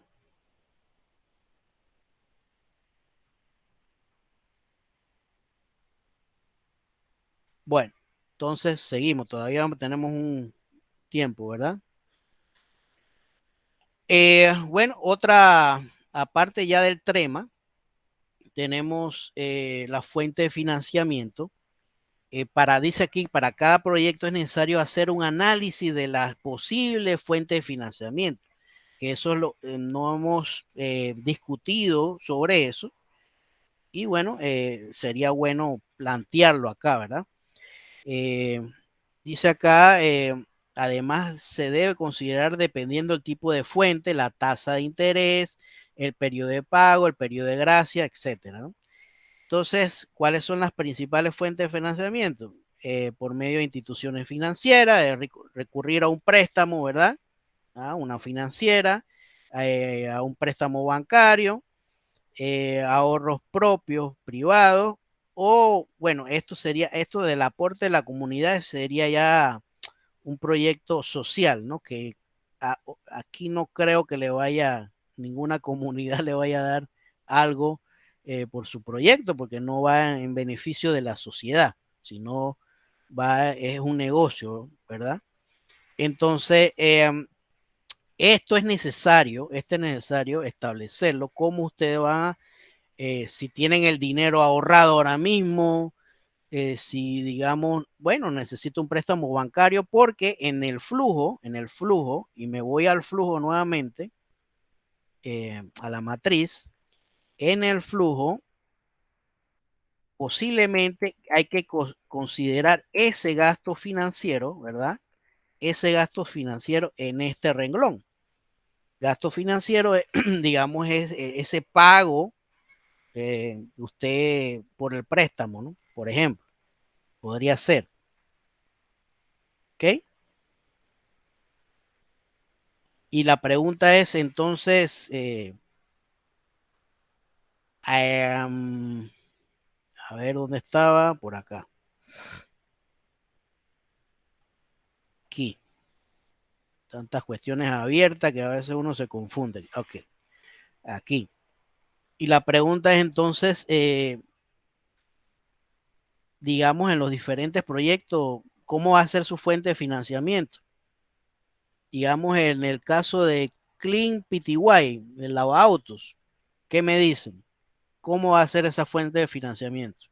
Bueno, entonces seguimos. Todavía tenemos un tiempo, ¿verdad? Bueno, otra, aparte ya del trema, tenemos la fuente de financiamiento. Dice aquí, para cada proyecto es necesario hacer un análisis de las posibles fuentes de financiamiento, que eso no hemos discutido sobre eso, y bueno, sería bueno plantearlo acá, ¿verdad? Dice acá, además se debe considerar dependiendo del tipo de fuente, la tasa de interés, el periodo de pago, el periodo de gracia, etcétera, ¿no? Entonces, ¿cuáles son las principales fuentes de financiamiento? Por medio de instituciones financieras, recurrir a un préstamo, ¿verdad? A una financiera, a un préstamo bancario, ahorros propios, privados, o bueno, esto del aporte de la comunidad sería ya un proyecto social, ¿no? Que aquí no creo que ninguna comunidad le vaya a dar algo por su proyecto, porque no va en beneficio de la sociedad, sino es un negocio, ¿verdad? Entonces, esto es necesario establecerlo, cómo ustedes van, si tienen el dinero ahorrado ahora mismo, si digamos, bueno, necesito un préstamo bancario porque en el flujo, y me voy al flujo nuevamente, a la matriz, en el flujo, posiblemente hay que considerar ese gasto financiero, ¿verdad? Ese gasto financiero en este renglón. Gasto financiero, digamos, es ese pago usted por el préstamo, ¿no? Por ejemplo, podría ser. ¿Ok? Y la pregunta es entonces, a ver dónde estaba, por acá. Aquí. Tantas cuestiones abiertas que a veces uno se confunde. Ok, aquí. Y la pregunta es entonces, digamos, en los diferentes proyectos, ¿cómo va a ser su fuente de financiamiento? Digamos, en el caso de Clean PTY, de Lavaautos, ¿qué me dicen? ¿Cómo va a ser esa fuente de financiamiento?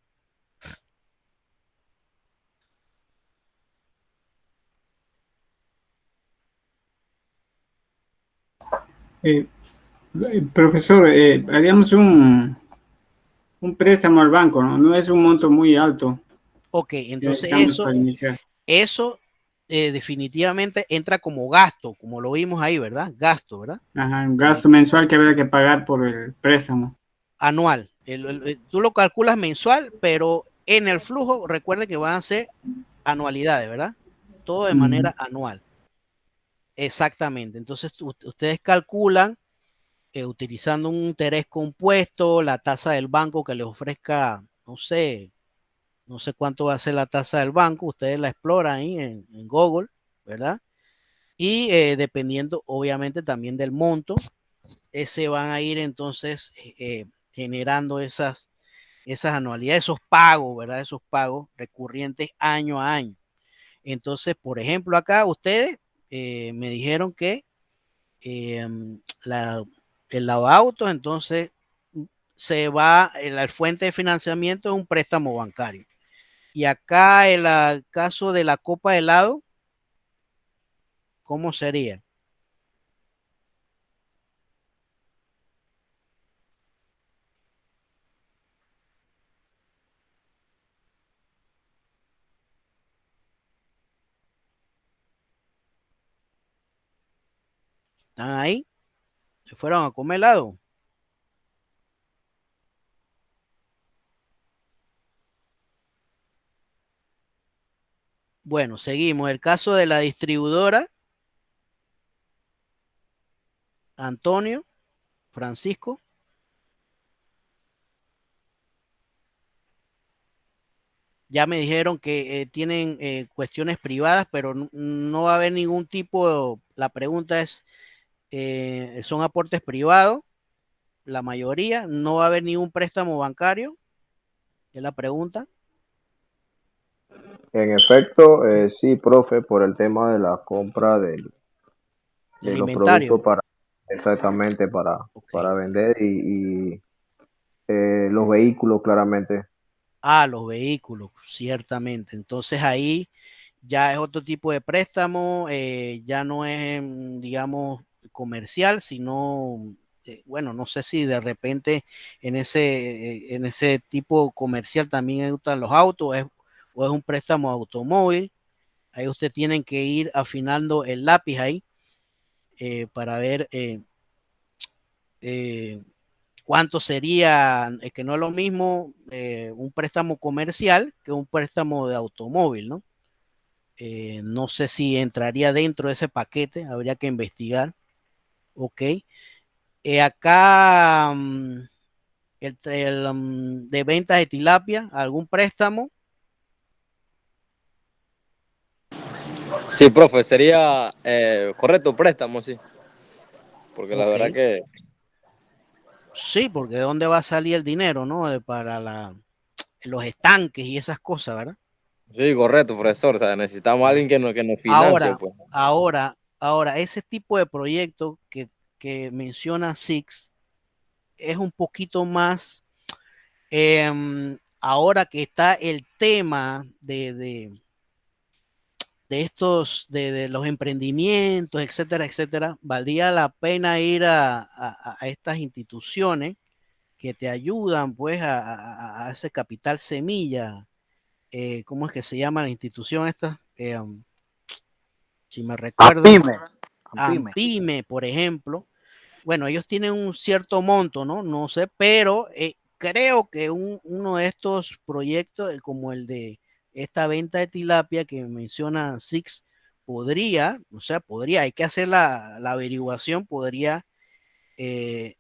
Eh, Profesor, haríamos un préstamo al banco, ¿no? No es un monto muy alto Ok, que entonces necesitamos para iniciar. eso definitivamente entra como gasto, como lo vimos ahí, ¿verdad? Gasto, ¿verdad? Ajá, un gasto mensual que habrá que pagar por el préstamo. Anual, Tú lo calculas mensual, pero en el flujo, recuerde que van a ser anualidades, ¿verdad? Todo de manera anual. Exactamente. Entonces, ustedes calculan utilizando un interés compuesto, la tasa del banco que les ofrezca, no sé cuánto va a ser la tasa del banco, ustedes la exploran ahí en Google, ¿verdad? Y dependiendo, obviamente, también del monto, se van a ir entonces generando esas anualidades, esos pagos, ¿verdad? Esos pagos recurrentes año a año. Entonces, por ejemplo, acá ustedes me dijeron que el lavauto, entonces se va, la fuente de financiamiento es un préstamo bancario. Y acá el caso de la copa de helado, ¿cómo sería? ¿Están ahí? ¿Se fueron a comer helado? Bueno, seguimos. El caso de la distribuidora, Antonio, Francisco. Ya me dijeron que tienen cuestiones privadas, pero no va a haber ningún tipo, la pregunta es, ¿son aportes privados? La mayoría, no va a haber ningún préstamo bancario, es la pregunta. En efecto, sí, profe, por el tema de la compra de El los inventario. productos para, exactamente, para vender y los vehículos, claramente. Los vehículos, ciertamente. Entonces ahí ya es otro tipo de préstamo, ya no es, digamos, comercial, sino, bueno, no sé si de repente en ese tipo comercial también gustan los autos, o es un préstamo automóvil. Ahí usted tienen que ir afinando el lápiz ahí para ver eh, cuánto sería, que no es lo mismo un préstamo comercial que un préstamo de automóvil, ¿no? No sé si entraría dentro de ese paquete, habría que investigar. Ok. Acá, de ventas de tilapia, algún préstamo. Sí, profe, sería correcto, préstamo, sí. Porque la verdad Ok. que Sí, porque ¿de dónde va a salir el dinero, no? Para los estanques y esas cosas, ¿verdad? sí, correcto, profesor. O sea, necesitamos a alguien que nos financie, Ahora, pues. ese tipo de proyecto que menciona Six es un poquito más, ahora que está el tema de estos, de los emprendimientos, etcétera, etcétera, valdría la pena ir a estas instituciones que te ayudan pues a ese capital semilla. ¿Cómo es que se llama la institución esta? Si me recuerdan, AMPIME, AMPIME. AMPIME, por ejemplo. Bueno, ellos tienen un cierto monto, ¿no? No sé, pero creo que uno de estos proyectos, como el de esta venta de tilapia que menciona Six, podría, o sea, podría, hay que hacer la averiguación, podría eh,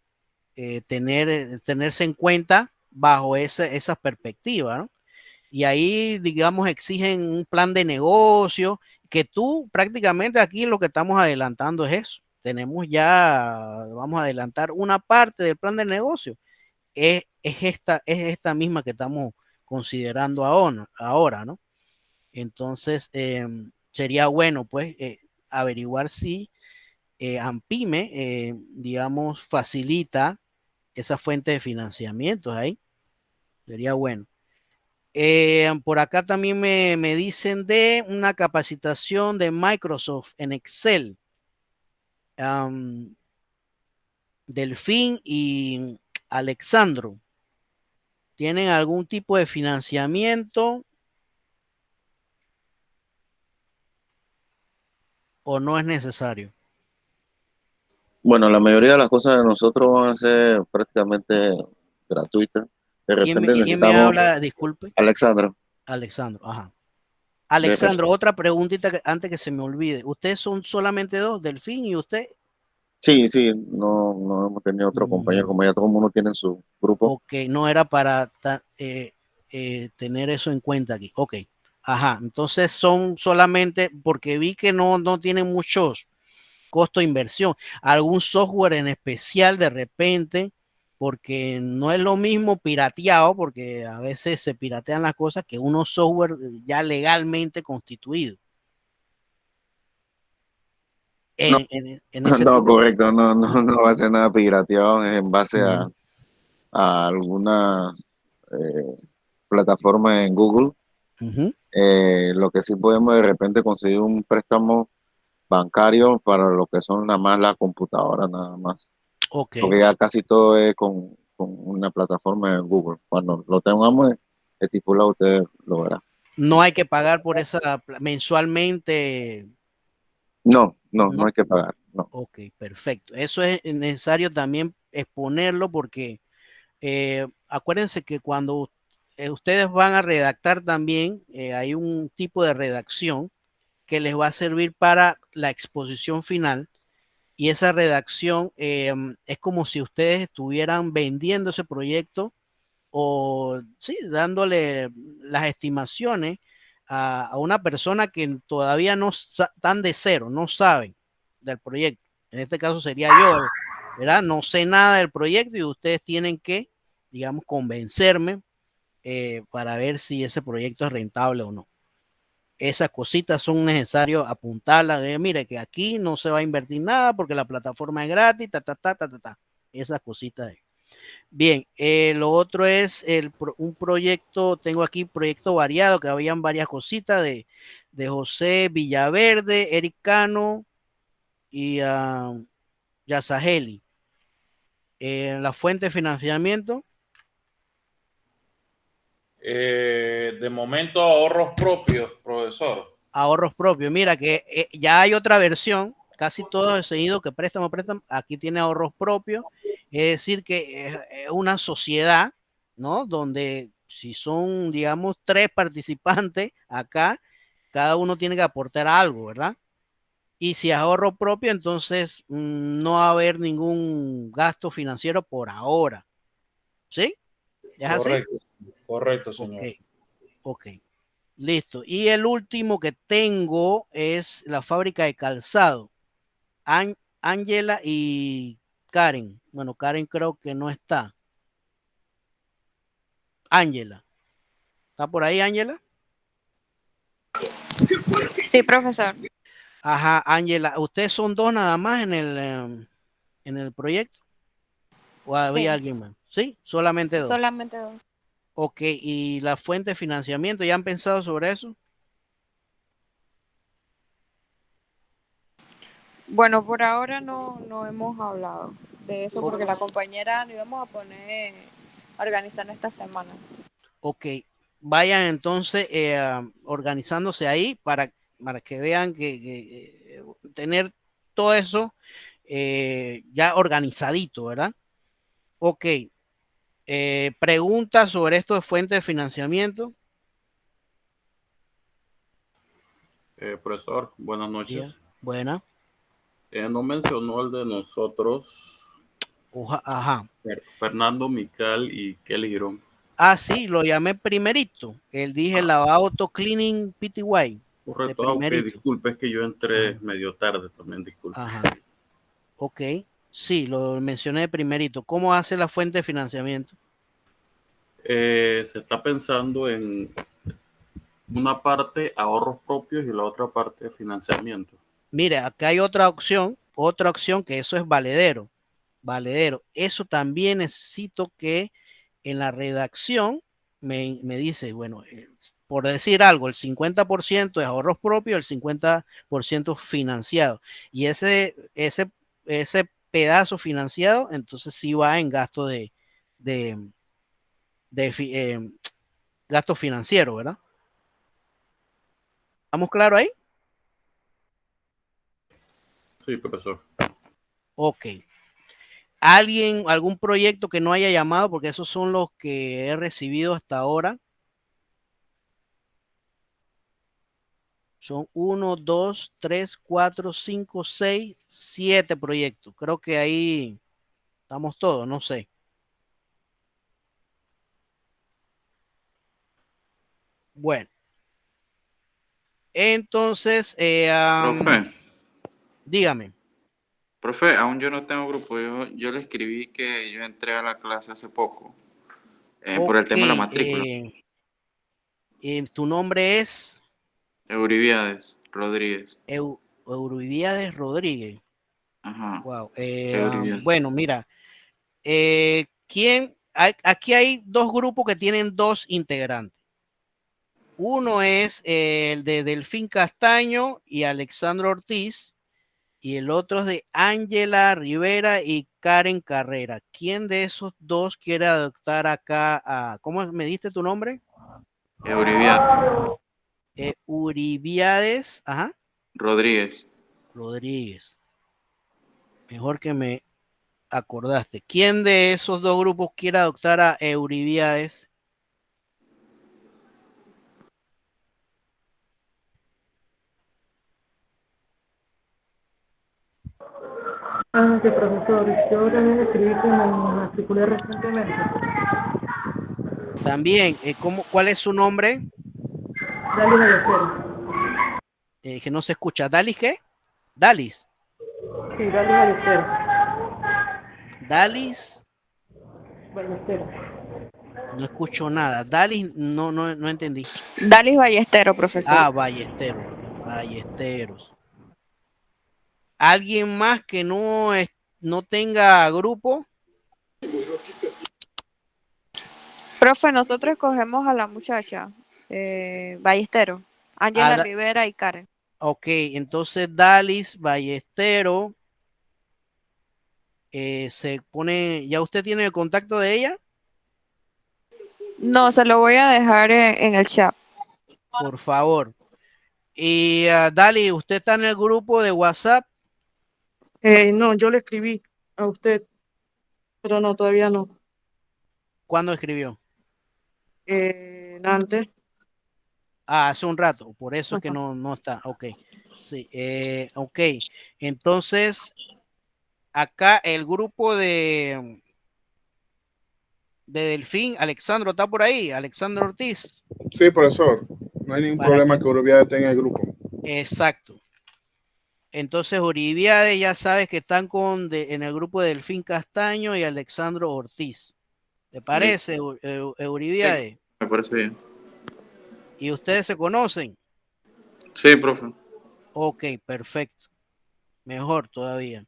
tenerse en cuenta bajo esa perspectiva, ¿no? Y ahí, digamos, exigen un plan de negocio, que tú prácticamente aquí lo que estamos adelantando es eso. Tenemos ya, vamos a adelantar una parte del plan de negocio. Es esta misma que estamos considerando ahora, ¿no? Entonces, sería bueno, pues, averiguar si AMPIME, digamos, facilita esa fuente de financiamiento ahí. Sería bueno. Por acá también me dicen de una capacitación de Microsoft en Excel. Delfín y Alexandro, ¿tienen algún tipo de financiamiento o no es necesario? Bueno, la mayoría de las cosas de nosotros van a ser prácticamente gratuitas. De ¿Quién me repente necesitamos habla? Disculpe. Alexandro. Alexandro, ajá. De Alexandro, otra preguntita antes que se me olvide. ¿Ustedes son solamente dos, Delfín y usted? Sí, no hemos tenido otro compañero, como ya todo el mundo tiene su grupo. Ok, no era para tener eso en cuenta aquí. Ok, ajá. Entonces son solamente, porque vi que no tienen muchos costo de inversión. Algún software en especial de repente, porque no es lo mismo pirateado, porque a veces se piratean las cosas, que unos software ya legalmente constituidos. No, En ese no, tipo. correcto, no va a ser nada pirateado en base a alguna plataforma en Google. Lo que sí podemos de repente conseguir un préstamo bancario para lo que son nada más la computadora, nada más. Ok. Porque ya casi todo es con una plataforma en Google. Cuando lo tengamos estipulado, usted lo verá. No hay que pagar por esa mensualmente. No hay que pagar. No. Ok, perfecto. Eso es necesario también exponerlo porque acuérdense que cuando ustedes van a redactar también, hay un tipo de redacción que les va a servir para la exposición final y esa redacción es como si ustedes estuvieran vendiendo ese proyecto o sí, dándole las estimaciones a una persona que todavía no están de cero, no saben del proyecto. En este caso sería yo, ¿verdad? No sé nada del proyecto y ustedes tienen que, digamos, convencerme para ver si ese proyecto es rentable o no. Esas cositas son necesarios apuntarlas de, mire, que aquí no se va a invertir nada porque la plataforma es gratis, Esas cositas. Bien, lo otro es un proyecto, tengo aquí proyecto variado, que habían varias cositas de José Villaverde, Eric Cano y Yazaheli. La fuente de financiamiento. De momento ahorros propios, profesor. Ahorros propios. Mira que ya hay otra versión, casi todo es seguido que préstamo, aquí tiene ahorros propios, es decir que es una sociedad, ¿no? Donde si son, digamos, 3 participantes acá, cada uno tiene que aportar algo, ¿verdad? Y si es ahorro propio, entonces no va a haber ningún gasto financiero por ahora, ¿sí? ¿Es así? Correcto, señor. Ok. Listo. Y el último que tengo es la fábrica de calzado. Ángela y Karen. Bueno, Karen creo que no está. Ángela. ¿Está por ahí, Ángela? Sí, profesor. Ajá, Ángela. ¿Ustedes son dos nada más en el proyecto? ¿O había Sí, alguien más? ¿Sí? Solamente dos. solamente dos. Ok, ¿y la fuente de financiamiento? ¿Ya han pensado sobre eso? Bueno, por ahora no hemos hablado de eso porque la compañera nos íbamos a poner a organizar esta semana. Ok, vayan entonces organizándose ahí para que vean que tener todo eso ya organizadito, ¿verdad? Ok, preguntas sobre esto de fuente de financiamiento. Profesor, buenas Yeah. noches. Buena. No mencionó el de nosotros, Ajá. Fernando Mical y Kelly Girón. Ah, sí, lo llamé primerito. Él dije la auto cleaning PTY. De Correcto, ok, primerito. disculpe, es que yo entré medio tarde también, disculpe. Ajá. Ok, sí, lo mencioné de primerito. ¿Cómo hace la fuente de financiamiento? Se está pensando en una parte ahorros propios y la otra parte financiamiento. Mire, acá hay otra opción que eso es valedero. Eso también necesito que en la redacción me dice, bueno, por decir algo, el 50% es ahorros propios, el 50% financiado. Y ese pedazo financiado, entonces sí va en gasto de gasto financiero, ¿verdad? ¿Estamos claros ahí? Sí, profesor. Ok. ¿Alguien, algún proyecto que no haya llamado? Porque esos son los que he recibido hasta ahora. Son 1, 2, 3, 4, 5, 6, 7 proyectos. Creo que ahí estamos todos, no sé. Bueno. Entonces, Profe, dígame. profe, aún yo no tengo grupo. Yo le escribí que yo entré a la clase hace poco por el Ok, tema de la matrícula. tu nombre es Euribiades Rodríguez. Euribiades Rodríguez. Ajá. Wow. Euribiades. Bueno, mira, aquí hay dos grupos que tienen dos integrantes. Uno es el de Delfín Castaño y Alexandro Ortiz, y el otro es de Ángela Rivera y Karen Carrera. ¿Quién de esos dos quiere adoptar acá a, ¿cómo me diste tu nombre? Euribiades Uribiades, ajá, Rodríguez. Rodríguez. Mejor que me acordaste. ¿Quién de esos dos grupos quiere adoptar a Euribiades? Sí, profesor, yo también escribí que me matriculé recientemente. También, ¿cuál es su nombre? Dalis Ballesteros. Que no se escucha. ¿Dalis qué? Dalis. Sí, Dalis Ballesteros. Dalis. Ballesteros. No escucho nada. Dalis, no entendí. Dalis Ballestero, profesor. Ah, Ballesteros. Ballesteros. ¿Alguien más que no tenga grupo? Profe, nosotros escogemos a la muchacha, Ballestero, Ángela Ah, Rivera y Karen. ok, entonces Dalis Ballestero se pone, ¿ya usted tiene el contacto de ella? No, se lo voy a dejar en el chat. Por favor. Y Dalis, ¿usted está en el grupo de WhatsApp? No, yo le escribí a usted, pero no, todavía no. ¿Cuándo escribió? Antes. Ah, hace un rato, por eso es que Ajá. no está. Ok, sí, ok. Entonces, acá el grupo de Delfín, Alexandro, ¿está por ahí? Alexandro Ortiz. Sí, profesor. No hay ningún problema que Uribiades tenga el grupo. Exacto. Entonces, Uribiades ya sabes que están en el grupo de Delfín Castaño y Alexandro Ortiz. ¿Te parece, Uribiades? Me parece bien. ¿Y ustedes se conocen? Sí, profe. Ok, perfecto. Mejor todavía.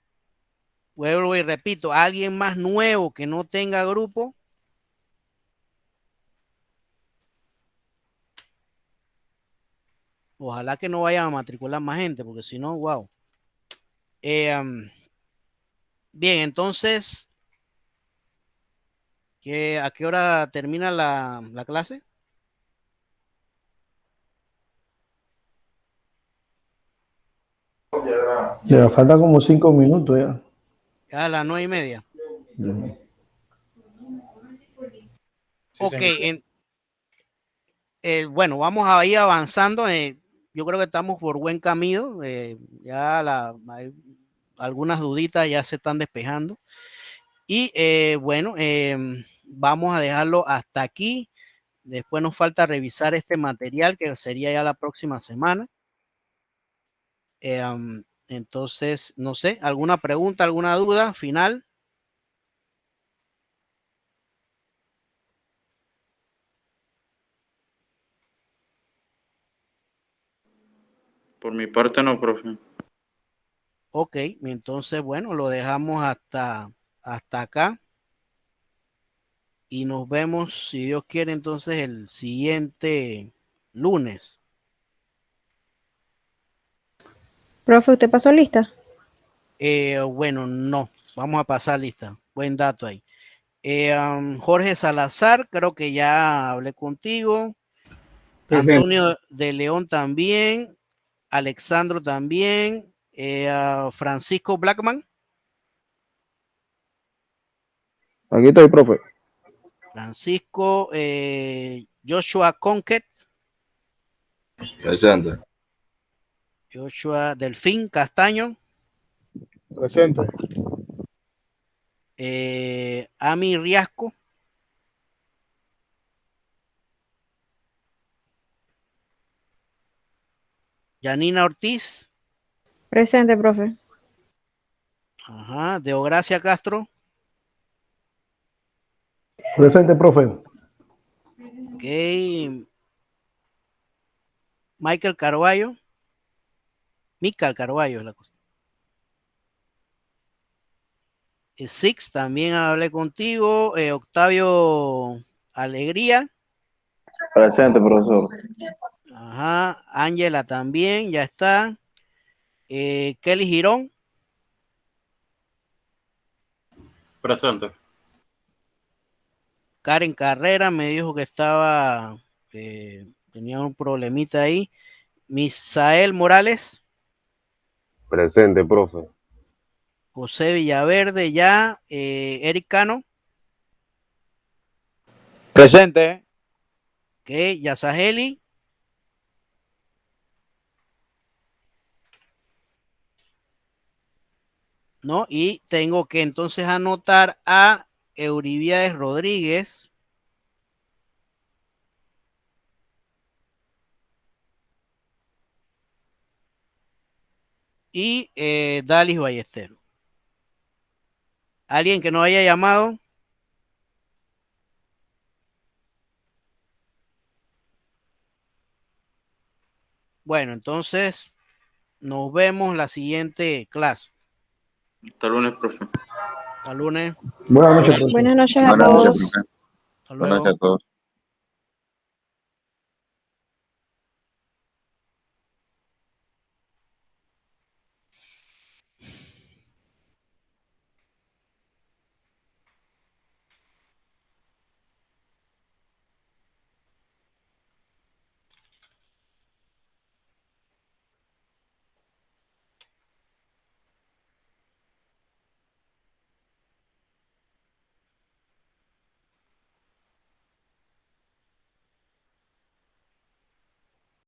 Vuelvo y repito, ¿alguien más nuevo que no tenga grupo? Ojalá que no vayan a matricular más gente, porque si no, wow. Bien, entonces, ¿a qué hora termina la clase? Ya falta como 5 minutos ya. A las 9:30. Sí, Ok, señor. bueno, vamos a ir avanzando. Yo creo que estamos por buen camino. Ya algunas duditas ya se están despejando. Y bueno, vamos a dejarlo hasta aquí. Después nos falta revisar este material que sería ya la próxima semana. Entonces, no sé, ¿alguna pregunta, alguna duda final? Por mi parte no, profe. Ok, entonces, bueno, lo dejamos hasta acá. Y nos vemos, si Dios quiere, entonces el siguiente lunes. Profe, ¿usted pasó lista? Bueno, no, vamos a pasar lista. Buen dato ahí. Jorge Salazar, creo que ya hablé contigo. Presente. Antonio de León también. Alexandro también. Francisco Blackman. Aquí estoy, profe. Francisco Joshua Conquet. Presente. Joshua Delfín Castaño. Presente. Ami Riasco. Yanina Ortiz. Presente, profe. Ajá. Deogracia Castro. Presente, profe. Ok. Michael Carballo. Michael Carballo es la cosa. Six, también hablé contigo. Octavio Alegría. Presente, profesor. Ajá. Ángela también, ya está. Kelly Girón. Presente. Karen Carrera me dijo que estaba, tenía un problemita ahí. Misael Morales. Presente, profe. José Villaverde ya. Eric Cano. Presente. Ok, Yasaheli. ¿No? Y tengo que entonces anotar a Euribiades Rodríguez. Y Dalis Ballesteros. ¿Alguien que no haya llamado? Bueno, entonces nos vemos la siguiente clase. Hasta lunes, profe. Hasta lunes. Buenas noches, profesor. Buenas noches a Buenas noches, todos. profe. Hasta Buenas luego. noches a todos.